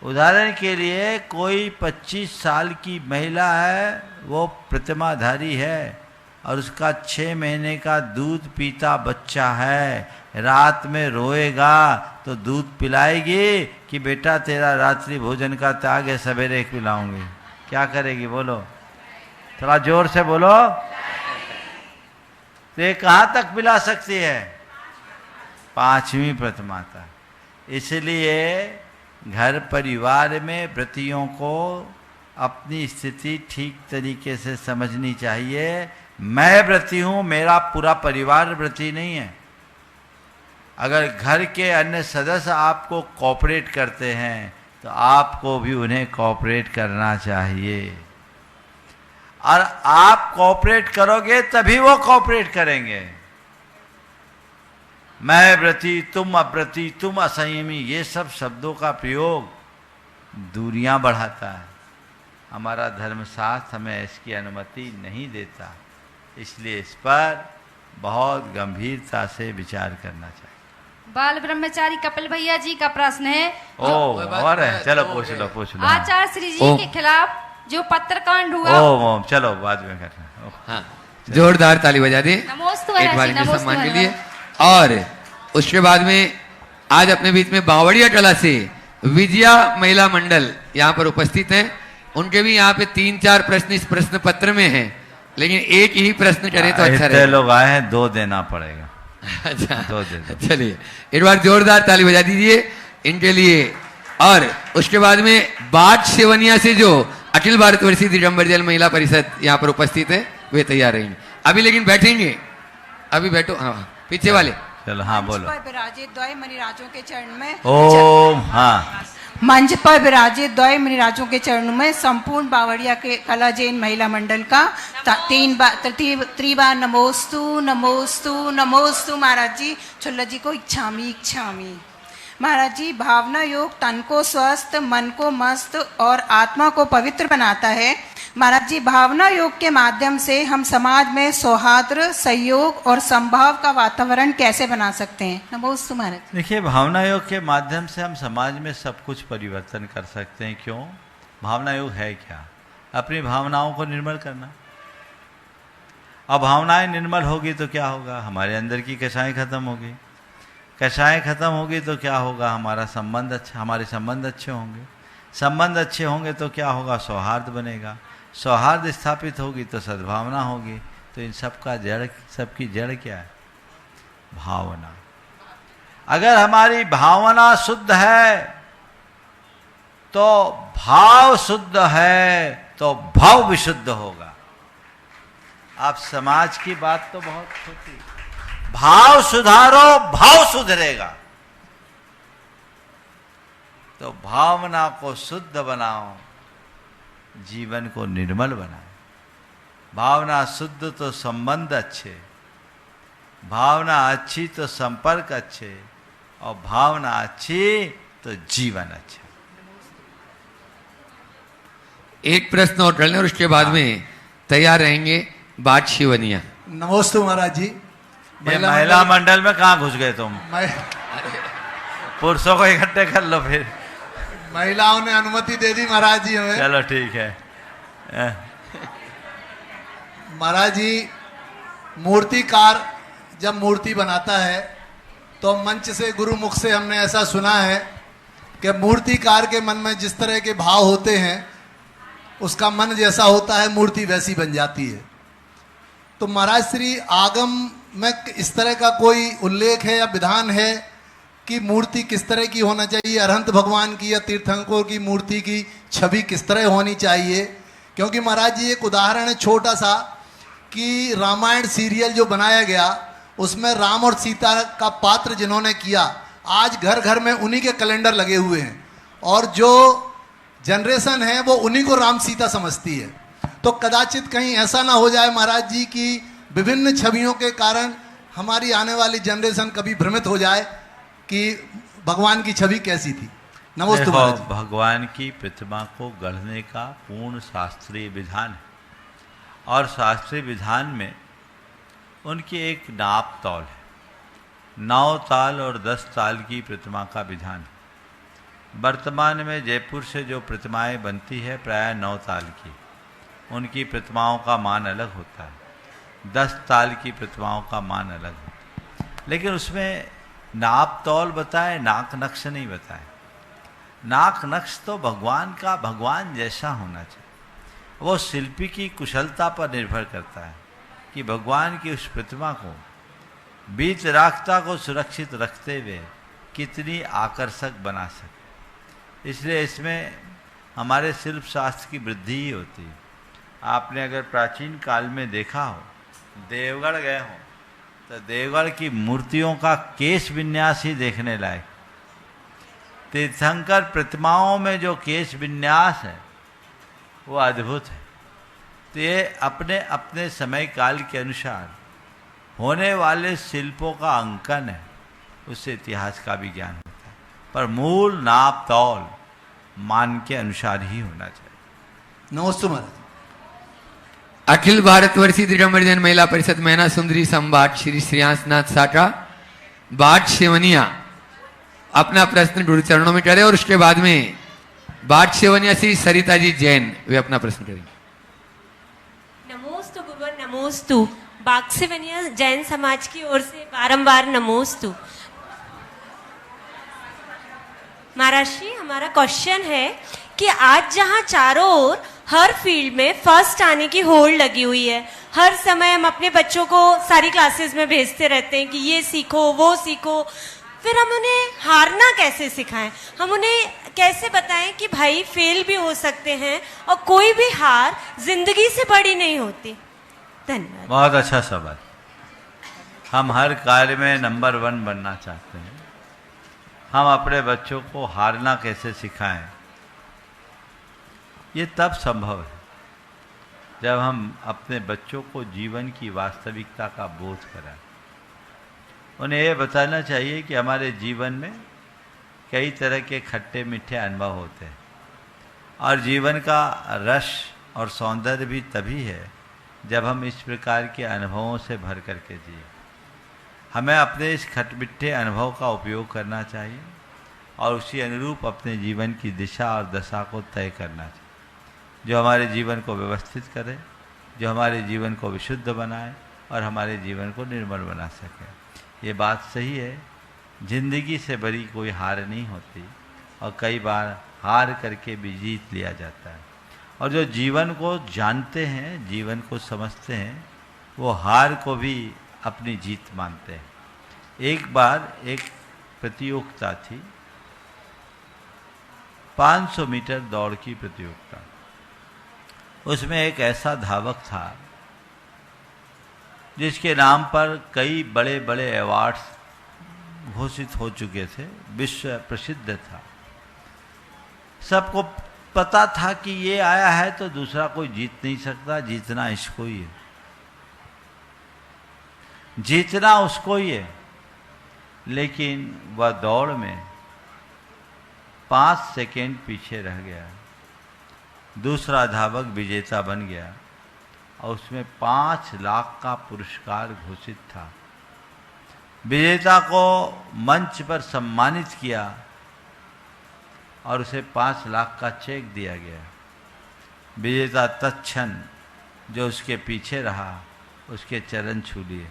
उदाहरण के लिए कोई 25 साल की महिला है, वो प्रतिमाधारी है और उसका 6 महीने का दूध पीता बच्चा है, रात में रोएगा तो दूध पिलाएगी कि बेटा तेरा रात्रि भोजन का त्याग है, सवेरे पिलाऊंगी? क्या करेगी बोलो, थोड़ा जोर से बोलो। तो ये कहाँ तक पिला सकती है? 5वीं प्रतिमा तक। इसलिए घर परिवार में व्रतियों को अपनी स्थिति ठीक तरीके से समझनी चाहिए। मैं व्रती हूँ, मेरा पूरा परिवार व्रती नहीं है। अगर घर के अन्य सदस्य आपको कोऑपरेट करते हैं तो आपको भी उन्हें कोऑपरेट करना चाहिए, और आप कोऑपरेट करोगे तभी वो कोऑपरेट करेंगे। मैं व्रती, तुम अव्रती, तुम असंयमी, ये सब शब्दों का प्रयोग दूरियां बढ़ाता है। हमारा धर्मशास्त्र हमें इसकी अनुमति नहीं देता, इसलिए इस पर बहुत गंभीरता से विचार करना चाहिए। बाल ब्रह्मचारी कपिल भैया जी का प्रश्न है। और है, चलो पूछ लो। आचार्य श्री जी के खिलाफ जो पत्रकांड हुआ, चलो बाद में करना। हाँ, जोरदार ताली बजा दे नमोस्तु एक बार इनके सम्मान के लिए। और उसके बाद में आज अपने बीच में बावड़िया कला से विजया महिला मंडल यहाँ पर उपस्थित हैं। उनके भी यहाँ पे 3-4 प्रश्न इस प्रश्न पत्र में हैं, लेकिन एक ही प्रश्न करें तो अच्छा रहेगा। लोग आए हैं, 2 देना पड़ेगा। अच्छा, 2 दे दो। चलिए एक बार जोरदार ताली बजा दीजिए इनके लिए। और उसके बाद में बाज सेवनिया से जो अखिल भारतवर्षीय दिगंबर जल महिला परिषद यहाँ पर उपस्थित है, वे तैयार रहेंगे अभी, लेकिन बैठेंगे अभी। बैठो, हाँ पीछे वाले। चलो हाँ बोलो। विराजित द्वय मणिराजों के चरण में ओम। हाँ मंच पर विराजित द्वय मुनिराजों के चरणों में संपूर्ण बावड़िया के कला जैन महिला मंडल का त्रिबार नमोस्तु नमोस्तु नमोस्तु। महाराज जी चुल्ला जी को इच्छामी इच्छामी। महाराज जी भावना योग तन को स्वस्थ, मन को मस्त और आत्मा को पवित्र बनाता है। महाराज जी भावना योग के माध्यम से हम समाज में सौहार्द, सहयोग और संभाव का वातावरण कैसे बना सकते हैं? नमोस्तु महाराज। देखिए, भावना योग के माध्यम से हम समाज में सब कुछ परिवर्तन कर सकते हैं। क्यों? भावना योग है क्या? अपनी भावनाओं को निर्मल करना। अब भावनाएं निर्मल होगी तो क्या होगा? हमारे अंदर की कषाएं खत्म होगी। कषाएं खत्म होगी तो क्या होगा? हमारे संबंध अच्छे होंगे। संबंध अच्छे होंगे तो क्या होगा? सौहार्द बनेगा। सौहार्द स्थापित होगी तो सद्भावना होगी। तो इन सबकी जड़ क्या है? भावना। अगर हमारी भावना शुद्ध है तो भाव शुद्ध है तो भाव विशुद्ध होगा। आप समाज की बात तो बहुत छोटी, भाव सुधारो भाव सुधरेगा। तो भावना को शुद्ध बनाओ, जीवन को निर्मल बनाओ। भावना शुद्ध तो संबंध अच्छे, भावना अच्छी तो संपर्क अच्छे, और भावना अच्छी तो जीवन अच्छा। एक प्रश्न और टलने और उसके बाद में तैयार रहेंगे बात शिवनिया। नमोस्तु महाराज जी। महिला मंडल में कहाँ घुस गए तुम? पुरुषों को इकट्ठे कर लो फिर। महिलाओं ने अनुमति दे दी महाराज जी हमें। चलो ठीक है। महाराज जी, मूर्तिकार जब मूर्ति बनाता है तो मंच से, गुरु मुख से हमने ऐसा सुना है कि मूर्तिकार के मन में जिस तरह के भाव होते हैं, उसका मन जैसा होता है मूर्ति वैसी बन जाती है। तो महाराज श्री आगम में इस तरह का कोई उल्लेख है या विधान है कि मूर्ति किस तरह की होना चाहिए? अरहंत भगवान की या तीर्थंकरों की मूर्ति की छवि किस तरह होनी चाहिए? क्योंकि महाराज जी एक उदाहरण है छोटा सा कि रामायण सीरियल जो बनाया गया उसमें राम और सीता का पात्र जिन्होंने किया, आज घर घर में उन्हीं के कैलेंडर लगे हुए हैं और जो जनरेशन है वो उन्हीं को राम सीता समझती है। तो कदाचित कहीं ऐसा ना हो जाए महाराज जी की विभिन्न छवियों के कारण हमारी आने वाली जनरेशन कभी भ्रमित हो जाए कि भगवान की छवि कैसी थी। नमस्ते महाराज जी। भगवान की प्रतिमा को गढ़ने का पूर्ण शास्त्रीय विधान है और शास्त्रीय विधान में उनकी एक नाप तौल है। 9 ताल और 10 ताल की प्रतिमा का विधान है। वर्तमान में जयपुर से जो प्रतिमाएं बनती है प्राय 9 ताल की, उनकी प्रतिमाओं का मान अलग होता है। 10 ताल की प्रतिमाओं का मान अलग होता है, लेकिन उसमें नाप तौल बताए, नाक नक्श नहीं बताए। नाक नक्श तो भगवान का भगवान जैसा होना चाहिए। वो शिल्पी की कुशलता पर निर्भर करता है कि भगवान की उस प्रतिमा को बीच राखता को सुरक्षित रखते हुए कितनी आकर्षक बना सके। इसलिए इसमें हमारे शिल्प शास्त्र की वृद्धि ही होती है। आपने अगर प्राचीन काल में देखा हो, देवगढ़ गए हो तो देवगढ़ की मूर्तियों का केश विन्यास ही देखने लायक। तीर्थंकर प्रतिमाओं में जो केश विन्यास है वो अद्भुत है। तो ये अपने अपने समय काल के अनुसार होने वाले शिल्पों का अंकन है, उससे इतिहास का भी ज्ञान होता है, पर मूल नाप तौल मान के अनुसार ही होना चाहिए। नमस्ते महाराज। अखिल भारतवर्षीय दृढ़ महिला परिषद मैना सुंदरी संवाद श्री श्रेयांसनाथ साटा बाट सेवनिया अपना प्रश्न गुरु चरणों में करे और उसके बाद में बाट सेवनिया श्री सरिता जी जैन वे अपना प्रश्न करेंगे। नमोस्तु गुरुवर, नमोस्तु। बाग सेवनिया जैन समाज की ओर से बारंबार नमोस्तु। महाराज जी, हमारा क्वेश्चन है कि आज जहां चारों ओर हर फील्ड में फर्स्ट आने की होड़ लगी हुई है, हर समय हम अपने बच्चों को सारी क्लासेस में भेजते रहते हैं कि ये सीखो वो सीखो, फिर हम उन्हें हारना कैसे सिखाएं? हम उन्हें कैसे बताएं कि भाई फेल भी हो सकते हैं और कोई भी हार जिंदगी से बड़ी नहीं होती? धन्यवाद। बहुत अच्छा सवाल। हम हर कार्य में नंबर 1 बनना चाहते हैं हम अपने बच्चों को हारना कैसे सिखाएं, ये तब संभव है जब हम अपने बच्चों को जीवन की वास्तविकता का बोध कराएं। उन्हें ये बताना चाहिए कि हमारे जीवन में कई तरह के खट्टे मीठे अनुभव होते हैं और जीवन का रस और सौंदर्य भी तभी है जब हम इस प्रकार के अनुभवों से भर करके जिए। हमें अपने इस खटमिठे अनुभव का उपयोग करना चाहिए और उसी अनुरूप अपने जीवन की दिशा और दशा को तय करना चाहिए, जो हमारे जीवन को व्यवस्थित करे, जो हमारे जीवन को विशुद्ध बनाए और हमारे जीवन को निर्मल बना सके। ये बात सही है, जिंदगी से बड़ी कोई हार नहीं होती और कई बार हार करके भी जीत लिया जाता है। और जो जीवन को जानते हैं, जीवन को समझते हैं, वो हार को भी अपनी जीत मानते हैं। एक बार एक प्रतियोगिता थी, 500 मीटर दौड़ की प्रतियोगिता। उसमें एक ऐसा धावक था जिसके नाम पर कई बड़े बड़े अवार्ड्स घोषित हो चुके थे, विश्व प्रसिद्ध था। सबको पता था कि ये आया है तो दूसरा कोई जीत नहीं सकता, जीतना इसको ही है, जीतना उसको ही है। लेकिन वह दौड़ में 5 सेकेंड पीछे रह गया। दूसरा धावक विजेता बन गया और उसमें 5 लाख का पुरस्कार घोषित था। विजेता को मंच पर सम्मानित किया और उसे 5 लाख का चेक दिया गया। विजेता तत्क्षण जो उसके पीछे रहा उसके चरण छू लिए,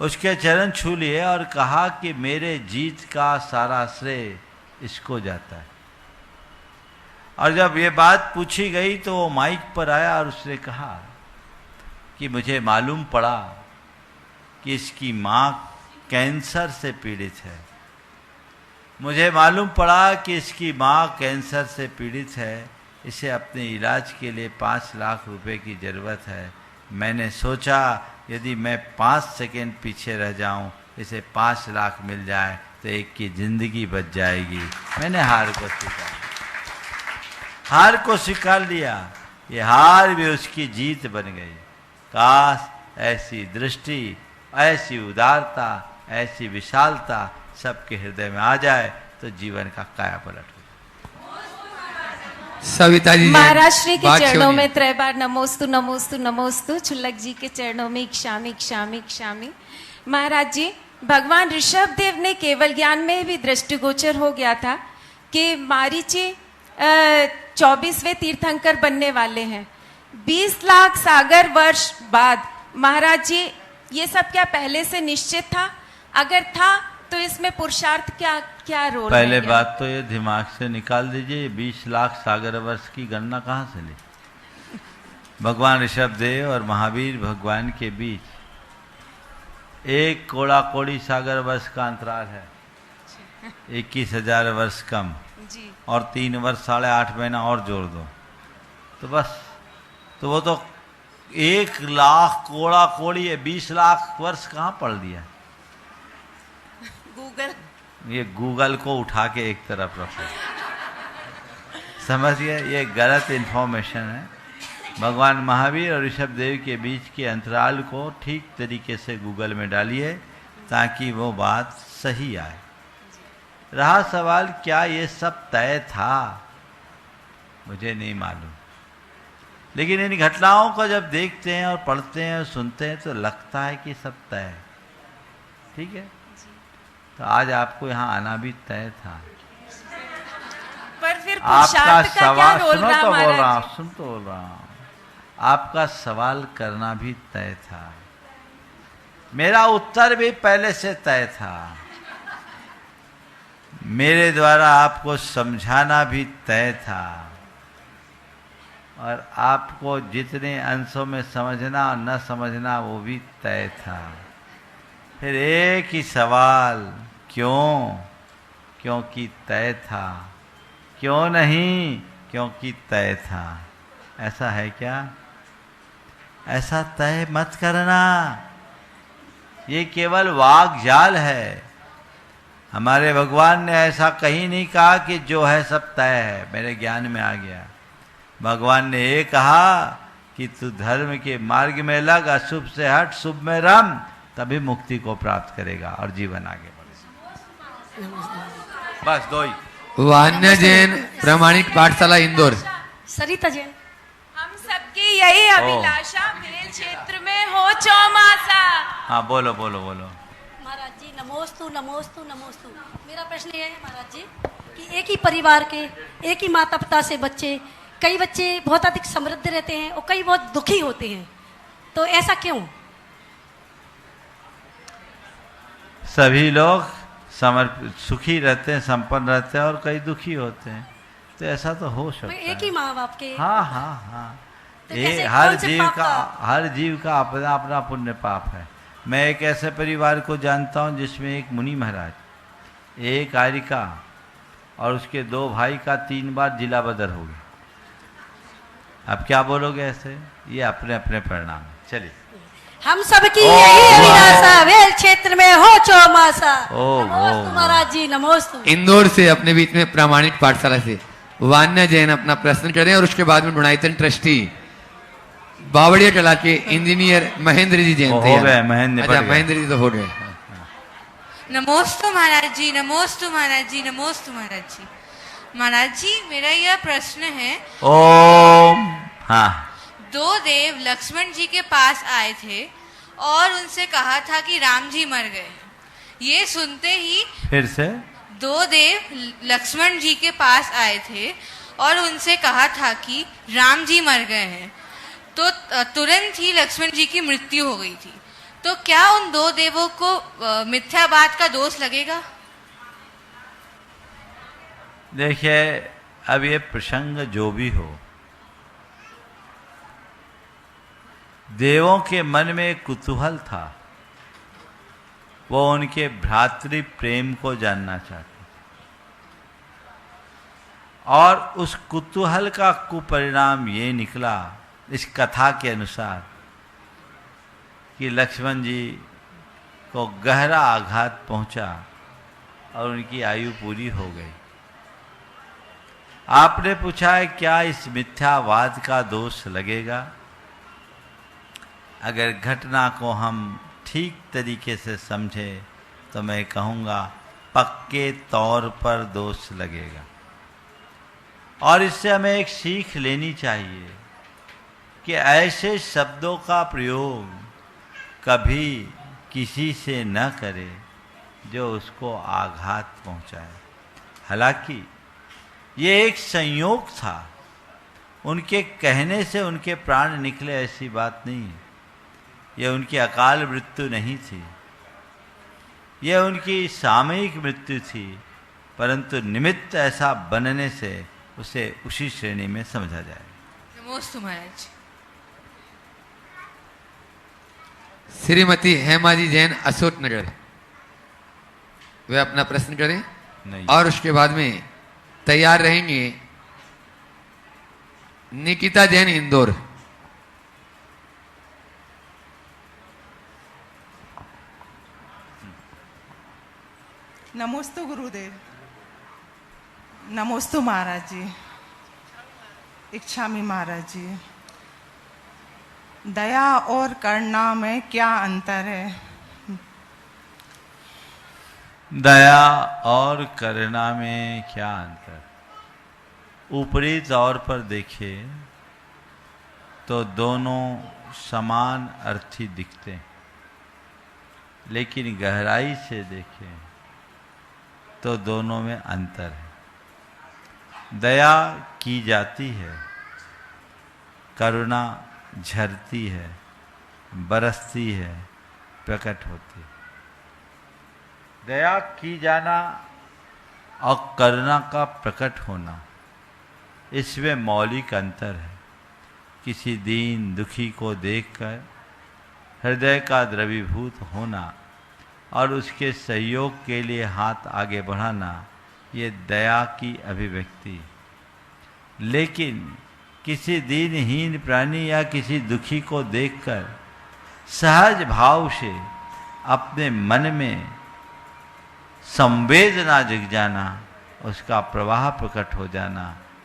उसके चरण छू लिए और कहा कि मेरे जीत का सारा श्रेय इसको जाता है। और जब ये बात पूछी गई तो वो माइक पर आया और उसने कहा कि मुझे मालूम पड़ा कि इसकी माँ कैंसर से पीड़ित है, मुझे मालूम पड़ा कि इसकी माँ कैंसर से पीड़ित है, इसे अपने इलाज के लिए 5 लाख रुपए की ज़रूरत है। मैंने सोचा यदि मैं 5 सेकेंड पीछे रह जाऊं, इसे 5 लाख मिल जाए तो एक की ज़िंदगी बच जाएगी। मैंने हार को स्वीकार, हार को स्वीकार लिया। ये हार भी उसकी जीत बन गई। काश ऐसी दृष्टि, ऐसी उदारता, ऐसी विशालता सबके हृदय में आ जाए तो जीवन का काया पलट हो। सविता जी महाराज श्री के बात चरणों सुनिए। में 3 बार नमोस्तु नमोस्तु नमोस्तु। छुल्लक जी के चरणों में क्षामी क्षामी क्षामी। महाराज जी, भगवान ऋषभ देव ने केवल ज्ञान में भी दृष्टिगोचर हो गया था कि मारीची 24वें तीर्थंकर बनने वाले हैं। 20 लाख सागर वर्ष बाद महाराज जी, ये सब क्या पहले से निश्चित था? अगर था तो इसमें पुरुषार्थ क्या रोल? पहले बात तो ये दिमाग से निकाल दीजिए, 20 लाख सागर वर्ष की गणना कहाँ से ली? भगवान ऋषभ देव और महावीर भगवान के बीच 1 कोड़ा कोड़ी सागर वर्ष का अंतराल है, 21,000 वर्ष कम जी। और 3 वर्ष 8.5 महीना और जोड़ दो तो बस, तो वो तो 1 लाख कोड़ा कोड़ी है। 20 लाख वर्ष कहाँ पढ़ दिया? गूगल, ये गूगल को उठा के एक तरफ रखो, समझिए ये गलत इन्फॉर्मेशन है। भगवान महावीर और ऋषभ देव के बीच के अंतराल को ठीक तरीके से गूगल में डालिए ताकि वो बात सही आए। रहा सवाल क्या ये सब तय था, मुझे नहीं मालूम, लेकिन इन घटनाओं को जब देखते हैं और पढ़ते हैं और सुनते हैं तो लगता है कि सब तय है। ठीक है, तो आज आपको यहाँ आना भी तय था। पर फिर आपका पुरुषार्थ का क्या सवाल रोल सुनो रहा तो बोल रहा महाराज? हूँ, सुन तो बोल रहा हूँ। आपका सवाल करना भी तय था, मेरा उत्तर भी पहले से तय था, मेरे द्वारा आपको समझाना भी तय था और आपको जितने अंशों में समझना और न समझना वो भी तय था। फिर एक ही सवाल, क्यों? क्योंकि तय था। क्यों नहीं? क्योंकि तय था। ऐसा है क्या? ऐसा तय मत करना, ये केवल वाग्जाल है। हमारे भगवान ने ऐसा कहीं नहीं कहा कि जो है सब तय है, मेरे ज्ञान में आ गया। भगवान ने ये कहा कि तू धर्म के मार्ग में लग, अशुभ से हट, शुभ में रम, तभी मुक्ति को प्राप्त करेगा और जीवन आगे बढ़ेगा। बस दो ही। वान्य जैन प्रामाणिक पाठशाला इंदौर। सरिता जैन। हम सबकी यही अभिलाषा भेल क्षेत्र में हो चौमासा। हाँ बोलो बोलो बोलो। महाराज जी नमोस्तु नमोस्तु नमोस्तु। मेरा प्रश्न ये है महाराज जी कि एक ही परिवार के एक ही माता पिता से बच्चे, कई बच्चे बहुत अधिक समृद्ध रहते हैं और कई बहुत दुखी होते हैं, तो ऐसा क्यों? सभी लोग सुखी रहते हैं, संपन्न रहते हैं और कई दुखी होते हैं, तो ऐसा तो हो सकता है। एक ही माँ बाप के। हाँ हाँ हाँ, तो ये कौन से हर जीव का अपना अपना पुण्य पाप है। मैं एक ऐसे परिवार को जानता हूँ जिसमें एक मुनि महाराज, एक आरिका और उसके 2 भाई का 3 बार जिला बदर हो गया। अब क्या बोलोगे ऐसे? ये अपने अपने परिणाम। चलिए, हम सबकी यही अभिलाषा वेल क्षेत्र में हो चौमासा। नमोस्तु महाराज जी नमोस्तु। इंदौर से अपने बीच में प्रामाणिक पाठशाला से वान्य जैन अपना प्रश्न करें और उसके बाद में गुणायतन ट्रस्टी बावड़िया कला के इंजीनियर महेंद्र जी जैन हो गए। महेंद्र जी तो हो गए। नमोस्तु महाराज जी, नमोस्तु महाराज जी, नमोस्तु महाराज जी। महाराज जी मेरा यह प्रश्न है, ओम। हाँ। 2 देव लक्ष्मण जी के पास आए थे और उनसे कहा था कि राम जी मर गए। ये सुनते ही फिर से 2 देव लक्ष्मण जी के पास आए थे और उनसे कहा था कि राम जी मर गए हैं, तो तुरंत ही लक्ष्मण जी की मृत्यु हो गई थी। तो क्या उन 2 देवों को मिथ्यावाद का दोष लगेगा? देखिए, अब ये प्रसंग जो भी हो, देवों के मन में एक कुतूहल था, वो उनके भ्रातृ प्रेम को जानना चाहते और उस कुतूहल का कुपरिणाम ये निकला इस कथा के अनुसार कि लक्ष्मण जी को गहरा आघात पहुंचा और उनकी आयु पूरी हो गई। आपने पूछा है क्या इस मिथ्यावाद का दोष लगेगा? अगर घटना को हम ठीक तरीके से समझें तो मैं कहूँगा पक्के तौर पर दोष लगेगा। और इससे हमें एक सीख लेनी चाहिए कि ऐसे शब्दों का प्रयोग कभी किसी से न करे जो उसको आघात पहुंचाए। हालांकि ये एक संयोग था, उनके कहने से उनके प्राण निकले ऐसी बात नहीं है। यह उनकी अकाल मृत्यु नहीं थी, यह उनकी सामयिक मृत्यु थी, परंतु निमित्त ऐसा बनने से उसे उसी श्रेणी में समझा जाए। नमोस्तु महाराज। श्रीमती हेमा जी जैन अशोक नगर, वे अपना प्रश्न करें नहीं। और उसके बाद में तैयार रहेंगे निकिता जैन इंदौर। नमोस्तु गुरुदेव। नमोस्तु महाराज जी। इच्छामी महाराज जी, दया और करुणा में क्या अंतर है? दया और करुणा में क्या अंतर? ऊपरी तौर पर देखें तो दोनों समान अर्थी दिखते हैं, लेकिन गहराई से देखें तो दोनों में अंतर है। दया की जाती है, करुणा झरती है, बरसती है, प्रकट होती है। दया की जाना और करुणा का प्रकट होना, इसमें मौलिक अंतर है। किसी दीन दुखी को देखकर हृदय का द्रवीभूत होना और उसके सहयोग के लिए हाथ आगे बढ़ाना, ये दया की अभिव्यक्ति। लेकिन किसी दीनहीन प्राणी या किसी दुखी को देखकर सहज भाव से अपने मन में संवेदना जग जाना, उसका प्रवाह प्रकट हो जाना,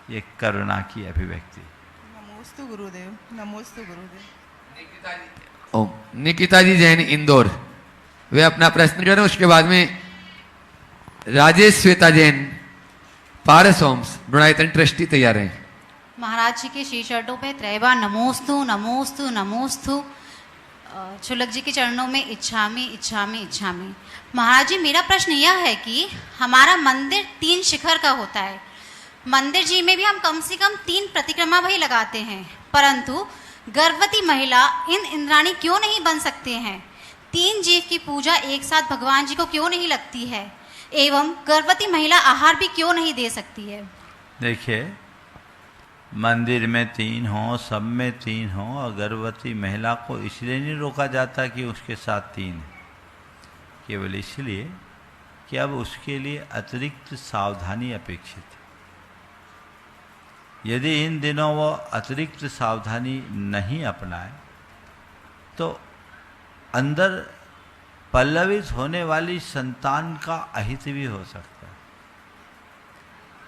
ये करुणा की अभिव्यक्ति। नमोस्तु गुरुदेव, नमोस्तु गुरुदेव। ओम। निकिता जी जैन इंदौर, वे अपना प्रश्न करें, उसके बाद में राजेश श्वेता जैन पारस होम्स गुणायतन ट्रस्टी तैयार हैं। महाराज जी के श्री चरणों पे त्रैवा नमोस्तु नमोस्तु नमोस्तु। शुल्लक जी के चरणों में इच्छामी इच्छामी इच्छामी। महाराज जी, मेरा प्रश्न यह है कि हमारा मंदिर 3 शिखर का होता है, मंदिर जी में भी हम कम से कम 3 प्रतिक्रमा भी लगाते हैं, परंतु गर्भवती महिला इन इंद्राणी क्यों नहीं बन सकते हैं? 3 जीव की पूजा एक साथ भगवान जी को क्यों नहीं लगती है? एवं गर्भवती महिला आहार भी क्यों नहीं दे सकती है? देखिए, मंदिर में 3 हो, सब में 3 हो, और गर्भवती महिला को इसलिए नहीं रोका जाता कि उसके साथ 3 है, केवल इसलिए कि अब उसके लिए अतिरिक्त सावधानी अपेक्षित है। यदि इन दिनों वो अतिरिक्त सावधानी नहीं अपनाए तो अंदर पल्लवित होने वाली संतान का अहित भी हो सकता है।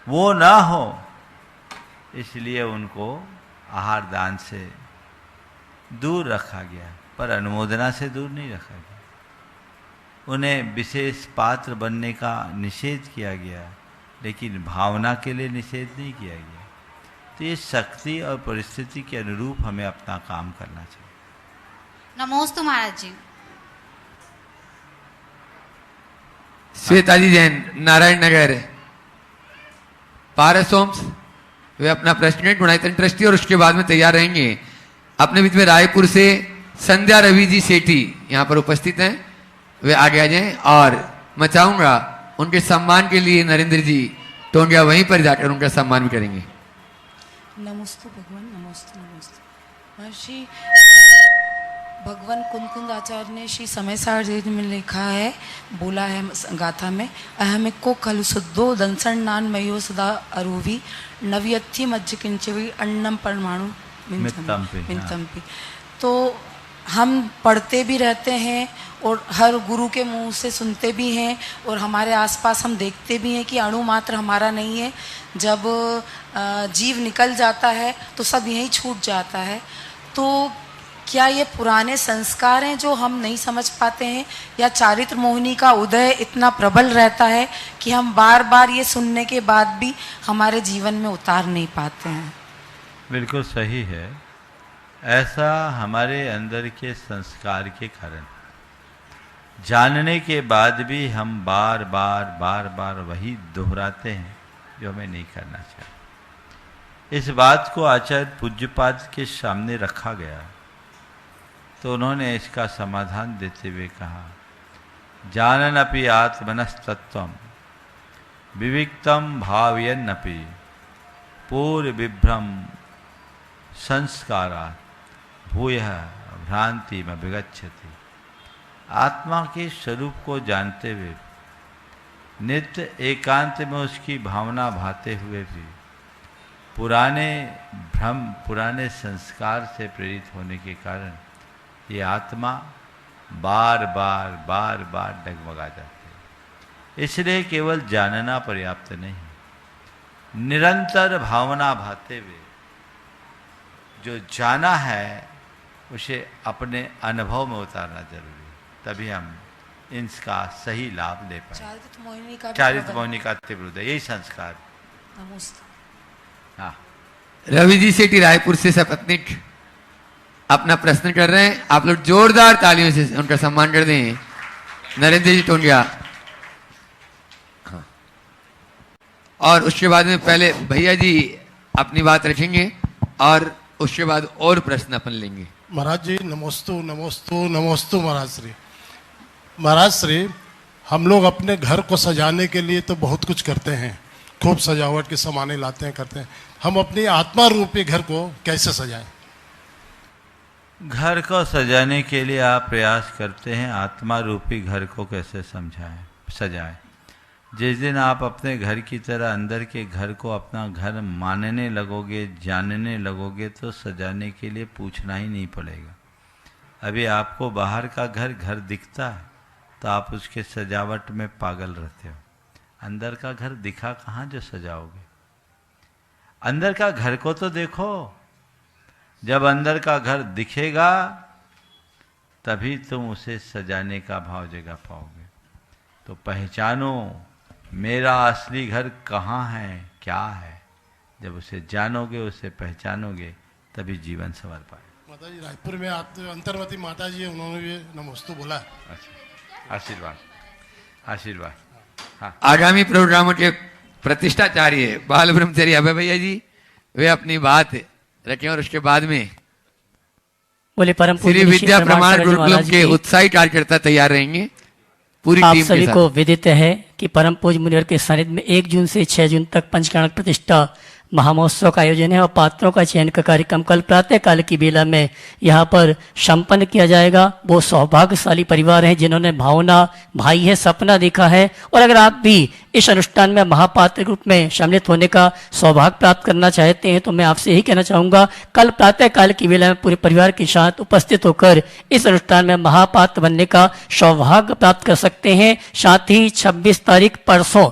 वो ना हो इसलिए उनको आहार दान से दूर रखा गया, पर अनुमोदना से दूर नहीं रखा गया। उन्हें विशेष पात्र बनने का निषेध किया गया, लेकिन भावना के लिए निषेध नहीं किया गया। तो ये शक्ति और परिस्थिति के अनुरूप हमें अपना काम करना चाहिए। नमोस्तु महाराज जी। श्वेता जी जैन नारायण नगर पारस होम्स, वे अपना प्रेसिडेंट गुणायतन ट्रस्टी और उसके बाद में तैयार रहेंगे। अपने बीच में रायपुर से संध्या रवि जी सेठी यहाँ पर उपस्थित हैं, वे आगे आ जाएं। और मैं चाहूंगा उनके सम्मान के लिए नरेंद्र जी टोंगिया वहीं पर जाकर उनका सम्मान भी करेंगे। नमोस्तु भगवान, नमोस्तु नमोस्तु। महर्षि भगवान कुंद आचार्य ने श्री समय सार जी में लिखा है, बोला है गाथा में, अहम को खलु शुद्धो दंसन नान मयो सदा अरूवी नव्यथी मज्ज किंचवी अन्नम परमाणु मिंतम्पी। तो हम पढ़ते भी रहते हैं और हर गुरु के मुंह से सुनते भी हैं, और हमारे आसपास हम देखते भी हैं कि अणु मात्र हमारा नहीं है। जब जीव निकल जाता है तो सब यहीं छूट जाता है। तो क्या ये पुराने संस्कार हैं जो हम नहीं समझ पाते हैं, या चारित्र मोहिनी का उदय इतना प्रबल रहता है कि हम बार बार ये सुनने के बाद भी हमारे जीवन में उतार नहीं पाते हैं? बिल्कुल सही है। ऐसा हमारे अंदर के संस्कार के कारण जानने के बाद भी हम बार बार वही दोहराते हैं जो हमें नहीं करना चाहिए। इस बात को आचार्य पूज्यपाद के सामने रखा गया तो उन्होंने इसका समाधान देते हुए कहा, जानन अपि आत्मनस्तत्वम विविक्तम भावयन्नपि पूर्व विभ्रम संस्कारात् भूयः भ्रांति में विगच्छति। आत्मा के स्वरूप को जानते हुए नित्य एकांत में उसकी भावना भाते हुए भी पुराने भ्रम, पुराने संस्कार से प्रेरित होने के कारण ये आत्मा बार बार डगमगा जाती है। इसलिए केवल जानना पर्याप्त नहीं, निरंतर भावना भाते हुए जो जाना है उसे अपने अनुभव में उतारना जरूरी है, तभी हम इसका सही लाभ ले पाए। चारित्र मोहिनी का तीव्र उदय, यही संस्कार। हाँ, रवि जी सेठी रायपुर से सपत्निक अपना प्रश्न कर रहे हैं। आप लोग जोरदार तालियों से उनका सम्मान कर दें। नरेंद्र जी टोंगिया। हाँ, और उसके बाद में पहले भैया जी अपनी बात रखेंगे और उसके बाद और प्रश्न अपन लेंगे। महाराज जी नमोस्तु नमोस्तु नमोस्तु। महाराज श्री हम लोग अपने घर को सजाने के लिए तो बहुत कुछ करते हैं, खूब सजावट के सामाने लाते हैं, करते हैं। हम अपनी आत्मा रूपी घर को कैसे सजाएं? घर को सजाने के लिए आप प्रयास करते हैं, आत्मा रूपी घर को कैसे सजाएं। जिस दिन आप अपने घर की तरह अंदर के घर को अपना घर मानने लगोगे, जानने लगोगे, तो सजाने के लिए पूछना ही नहीं पड़ेगा। अभी आपको बाहर का घर घर दिखता है, तो आप उसके सजावट में पागल रहते हो। अंदर का घर दिखा कहाँ जो सजाओगे? अंदर का घर को तो देखो। जब अंदर का घर दिखेगा तभी तुम उसे सजाने का भाव जगा पाओगे। तो पहचानो मेरा असली घर कहाँ है, क्या है। जब उसे जानोगे, उसे पहचानोगे, तभी जीवन संवर पाए। माता जी रायपुर में अंतर्वती माता जी है, उन्होंने भी नमोस्तु बोला। अच्छा, आशीर्वाद आशीर्वाद। हाँ, आगामी प्रोग्रामों के प्रतिष्ठाचार्य बाल ब्रह्मचारी अभय भैया जी, वे अपनी बात रखें और उसके बाद में बोले परम श्री विद्या प्रमाण गुरुकुलम के उत्साही कार्यकर्ता तैयार रहेंगे। पूरी आप टीम सभी के को साथ। विदित है कि परम पूज्य मुनिवर के सानिध्य में 1 जून से 6 जून तक पंचकरण प्रतिष्ठा महामहोत्सव का आयोजन है और पात्रों का चयन का कार्यक्रम कल प्रातः काल की बेला में यहाँ पर संपन्न किया जाएगा। वो सौभाग्यशाली परिवार हैं जिन्होंने भावना भाई है सपना देखा है। और अगर आप भी इस अनुष्ठान में महापात्र रूप में सम्मिलित होने का सौभाग्य प्राप्त करना चाहते हैं तो मैं आपसे यही कहना चाहूँगा, कल प्रातः काल की बेला में पूरे परिवार के साथ उपस्थित होकर इस अनुष्ठान में महापात्र बनने का सौभाग्य प्राप्त कर सकते हैं। साथ ही 26 तारीख परसों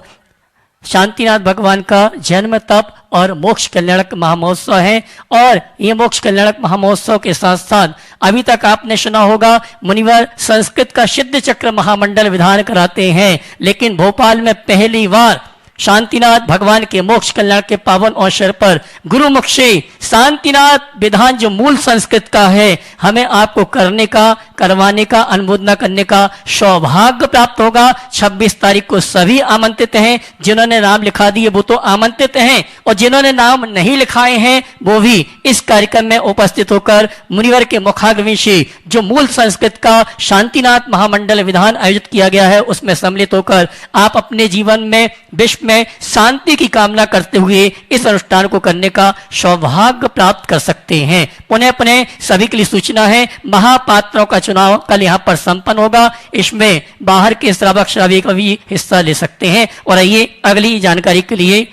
शांतिनाथ भगवान का जन्म तप और मोक्ष कल्याणक महामहोत्सव है। और ये मोक्ष कल्याणक महामहोत्सव के साथ साथ अभी तक आपने सुना होगा मुनिवर संस्कृत का सिद्ध चक्र महामंडल विधान कराते हैं, लेकिन भोपाल में पहली बार शांतिनाथ भगवान के मोक्ष कल्याण के पावन अवसर पर गुरुमुख से शांतिनाथ विधान जो मूल संस्कृत का है हमें आपको करने का, करवाने का, अनुमोदना करने का सौभाग्य प्राप्त होगा। 26 तारीख को सभी आमंत्रित हैं। जिन्होंने नाम लिखा दिए वो तो आमंत्रित हैं और जिन्होंने नाम नहीं लिखाए हैं वो भी इस कार्यक्रम में उपस्थित होकर मुनिवर के मुखाग्नि से जो मूल संस्कृत का शांतिनाथ महामंडल विधान आयोजित किया गया है उसमें सम्मिलित होकर आप अपने जीवन में विश्व में शांति की कामना करते हुए इस अनुष्ठान को करने का सौभाग्य प्राप्त कर सकते हैं। पुनः पुनः सभी के लिए सूचना है, महापात्रों का चुनाव कल यहाँ पर संपन्न होगा। इसमें बाहर के श्रावक श्राविक भी हिस्सा ले सकते हैं। और आइए अगली जानकारी के लिए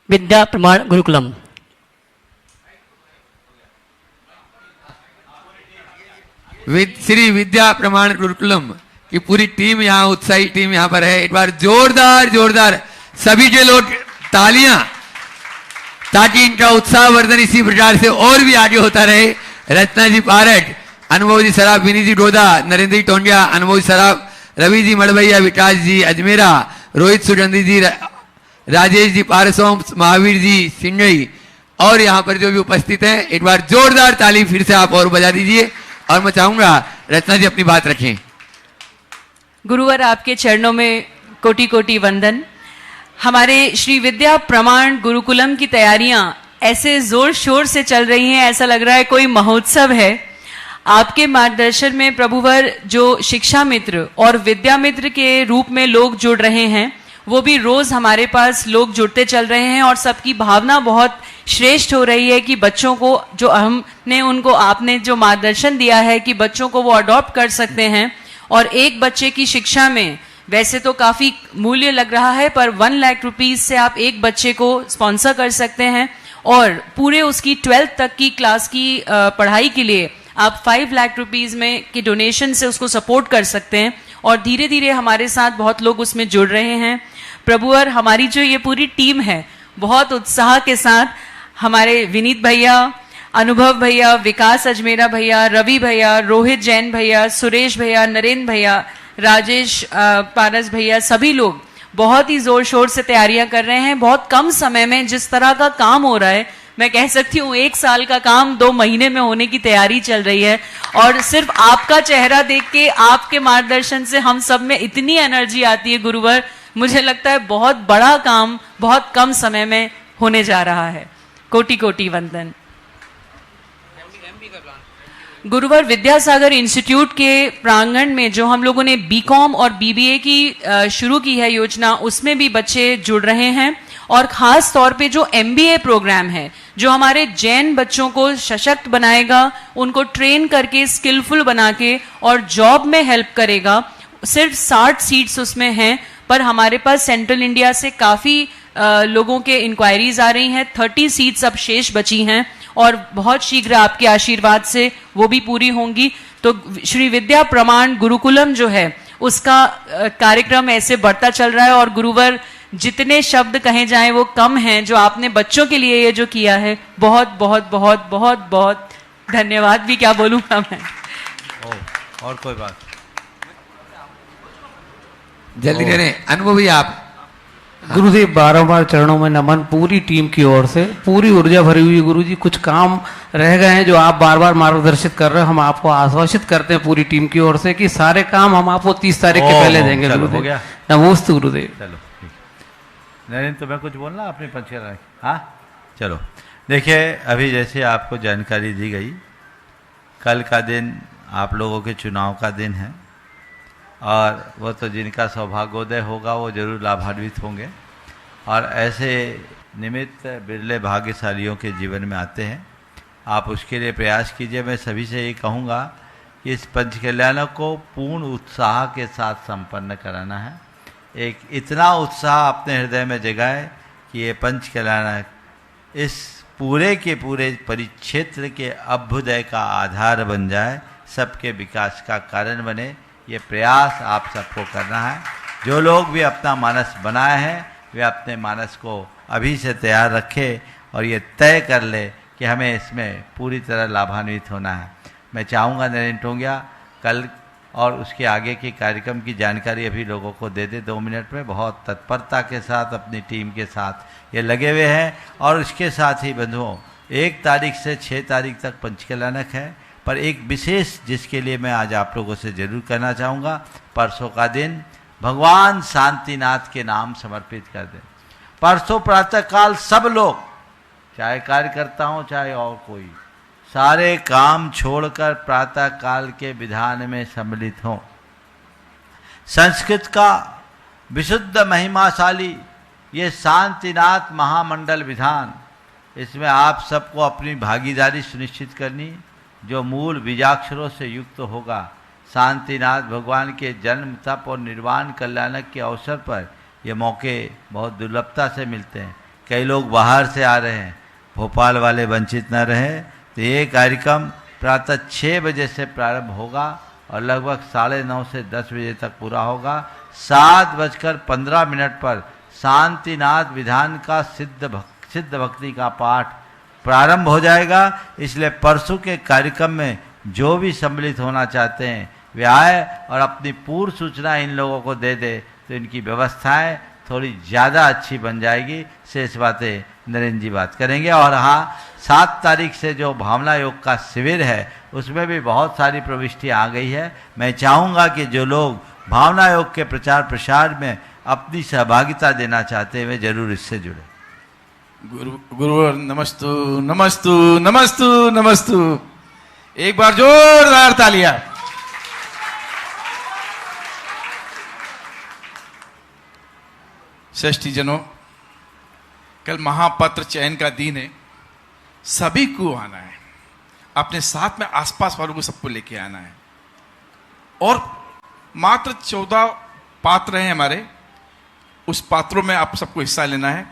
विद्या प्रमाण गुरुकुलम। श्री विद्या प्रमाण गुरुकुलम की पूरी टीम यहाँ, उत्साही टीम यहाँ पर है। एक बार जोरदार जोरदार सभी के लोग तालियां, ताकि इनका उत्साहवर्धन इसी प्रकार से और भी आगे होता रहे। रत्ना जी पारक, अनुभव जी सराफ, विनी जी डोदा, नरेंद्र जी टोंडिया, अनुभव जी सराफ, रवि जी मड़वैया, विकास जी अजमेरा, रोहित सुगंधी जी, राजेश जी पारसोम, महावीर जी सिंगई और यहाँ पर जो भी उपस्थित हैं, एक बार जोरदार ताली फिर से आप और बजा दीजिए। और मैं चाहूंगा रत्ना जी अपनी बात रखें। गुरुवर आपके चरणों में कोटि कोटि वंदन। हमारे श्री विद्या प्रमाण गुरुकुलम की तैयारियां ऐसे जोर शोर से चल रही हैं, ऐसा लग रहा है कोई महोत्सव है। आपके मार्गदर्शन में प्रभुवर जो शिक्षा मित्र और विद्या मित्र के रूप में लोग जुड़ रहे हैं, वो भी रोज हमारे पास लोग जुड़ते चल रहे हैं और सबकी भावना बहुत श्रेष्ठ हो रही है कि बच्चों को जो हमने उनको आपने जो मार्गदर्शन दिया है कि बच्चों को वो अडॉप्ट कर सकते हैं। और एक बच्चे की शिक्षा में वैसे तो काफी मूल्य लग रहा है, पर 1 लाख रुपीज से आप एक बच्चे को स्पॉन्सर कर सकते हैं और पूरे उसकी 12th तक की क्लास की पढ़ाई के लिए आप 5 लाख रुपीज में के डोनेशन से उसको सपोर्ट कर सकते हैं। और धीरे धीरे हमारे साथ बहुत लोग उसमें जुड़ रहे हैं। प्रभुवर हमारी जो ये पूरी टीम है बहुत उत्साह के साथ, हमारे विनीत भैया, अनुभव भैया, विकास अजमेरा भैया, रवि भैया, रोहित जैन भैया, सुरेश भैया, नरेंद्र भैया, राजेश पारस भैया, सभी लोग बहुत ही जोर शोर से तैयारियां कर रहे हैं। बहुत कम समय में जिस तरह का काम हो रहा है, मैं कह सकती हूँ 1 साल का काम 2 महीने में होने की तैयारी चल रही है। और सिर्फ आपका चेहरा देख के, आपके मार्गदर्शन से हम सब में इतनी एनर्जी आती है गुरुवर, मुझे लगता है बहुत बड़ा काम बहुत कम समय में होने जा रहा है। कोटि कोटि वंदन। गुरुवर विद्यासागर इंस्टीट्यूट के प्रांगण में जो हम लोगों ने बीकॉम और बीबीए की शुरू की है योजना, उसमें भी बच्चे जुड़ रहे हैं। और खास तौर पे जो एमबीए प्रोग्राम है जो हमारे जैन बच्चों को सशक्त बनाएगा, उनको ट्रेन करके स्किलफुल बना के और जॉब में हेल्प करेगा, सिर्फ 60 सीट्स उसमें हैं। पर हमारे पास सेंट्रल इंडिया से काफ़ी लोगों के इंक्वायरीज आ रही हैं। 30 सीट्स अब शेष बची हैं और बहुत शीघ्र आपके आशीर्वाद से वो भी पूरी होंगी। तो श्री विद्या प्रमाण गुरुकुलम जो है उसका कार्यक्रम ऐसे बढ़ता चल रहा है और गुरुवर जितने शब्द कहे जाएं वो कम हैं। जो आपने बच्चों के लिए ये जो किया है, बहुत बहुत बहुत बहुत बहुत धन्यवाद भी क्या बोलूँगा मैं। और कोई बात? जल्दी करें, अनुभवी आप। गुरुदेव बारंबार चरणों में नमन पूरी टीम की ओर से, पूरी ऊर्जा भरी हुई गुरुजी। कुछ काम रह गए हैं जो आप बार बार मार्गदर्शित कर रहे हैं, हम आपको आश्वासित करते हैं पूरी टीम की ओर से कि सारे काम हम आपको 30 तारीख के पहले देंगे। गुरुदेव नमोस्तु गुरुदेव। चलो नरेंद्र, तुम्हें कुछ बोलना अपनी पंचकला? हाँ चलो, देखिए अभी जैसे आपको जानकारी दी गई, कल का दिन आप लोगों के चुनाव का दिन है और वो तो जिनका सौभाग्योदय होगा वो जरूर लाभान्वित होंगे और ऐसे निमित्त बिरले भाग्यशालियों के जीवन में आते हैं। आप उसके लिए प्रयास कीजिए। मैं सभी से ये कहूँगा कि इस पंचकल्याण को पूर्ण उत्साह के साथ संपन्न कराना है। एक इतना उत्साह अपने हृदय में जगाए कि ये पंचकल्याण इस पूरे के पूरे परिक्षेत्र के अभ्युदय का आधार बन जाए, सबके विकास का कारण बने। ये प्रयास आप सबको करना है। जो लोग भी अपना मानस बनाए हैं वे अपने मानस को अभी से तैयार रखें और ये तय कर ले कि हमें इसमें पूरी तरह लाभान्वित होना है। मैं चाहूँगा नरेंद्र टोंगिया कल और उसके आगे के कार्यक्रम की जानकारी अभी लोगों को दे दे 2 मिनट में। बहुत तत्परता के साथ अपनी टीम के साथ ये लगे हुए हैं और उसके साथ ही बंधुओं 1 तारीख से 6 तारीख तक पंचकल्याणक है, पर एक विशेष जिसके लिए मैं आज आप लोगों से जरूर कहना चाहूँगा, परसों का दिन भगवान शांतिनाथ के नाम समर्पित कर दें। परसों प्रातःकाल सब लोग, चाहे कार्यकर्ता हो चाहे और कोई, सारे काम छोड़कर प्रातःकाल के विधान में सम्मिलित हों। संस्कृत का विशुद्ध महिमाशाली ये शांतिनाथ महामंडल विधान, इसमें आप सबको अपनी भागीदारी सुनिश्चित करनी, जो मूल बीजाक्षरों से युक्त होगा। शांतिनाथ भगवान के जन्म, तप और निर्वाण कल्याणक के अवसर पर ये मौके बहुत दुर्लभता से मिलते हैं। कई लोग बाहर से आ रहे हैं, भोपाल वाले वंचित न रहें। तो ये कार्यक्रम प्रातः 6 बजे से प्रारंभ होगा और लगभग 9:30 से 10 बजे तक पूरा होगा। 7:15 पर शांतिनाथ विधान का सिद्ध भक्ति का पाठ प्रारंभ हो जाएगा। इसलिए परसों के कार्यक्रम में जो भी सम्मिलित होना चाहते हैं वे आए और अपनी पूर्व सूचना इन लोगों को दे दे, तो इनकी व्यवस्थाएं थोड़ी ज़्यादा अच्छी बन जाएगी। शेष बातें नरेंद्र जी बात करेंगे। और हाँ, 7 तारीख से जो भावना योग का शिविर है उसमें भी बहुत सारी प्रविष्टि आ गई है। मैं चाहूँगा कि जो लोग भावना योग के प्रचार प्रसार में अपनी सहभागिता देना चाहते हैं वे जरूर इससे जुड़े। गुरुवर नमस्तु नमस्तु नमस्तु नमस्तु। एक बार जोरदार तालियां। श्रेष्ठी जनों, कल महापत्र चयन का दिन है। सभी को आना है, अपने साथ में आसपास वालों को सबको लेके आना है। और मात्र 14 पात्र हैं हमारे, उस पात्रों में आप सबको हिस्सा लेना है।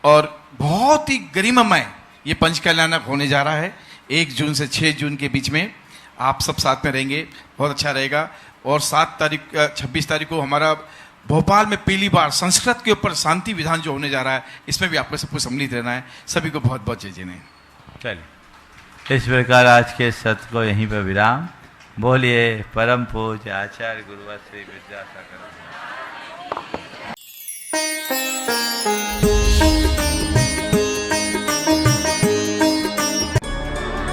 और बहुत ही गरिमामय ये पंचकल्याणक होने जा रहा है। 1 जून से 6 जून के बीच में आप सब साथ में रहेंगे, बहुत अच्छा रहेगा। और 26 तारीख को हमारा भोपाल में पहली बार संस्कृत के ऊपर शांति विधान जो होने जा रहा है, इसमें भी आपको सबको सम्मिलित रहना है। सभी को बहुत बहुत जय जय। चलिए, इस प्रकार आज के सत्र को यहीं पर विराम। बोलिए परम पूज्य आचार्य गुरुवर श्री विद्यासागर।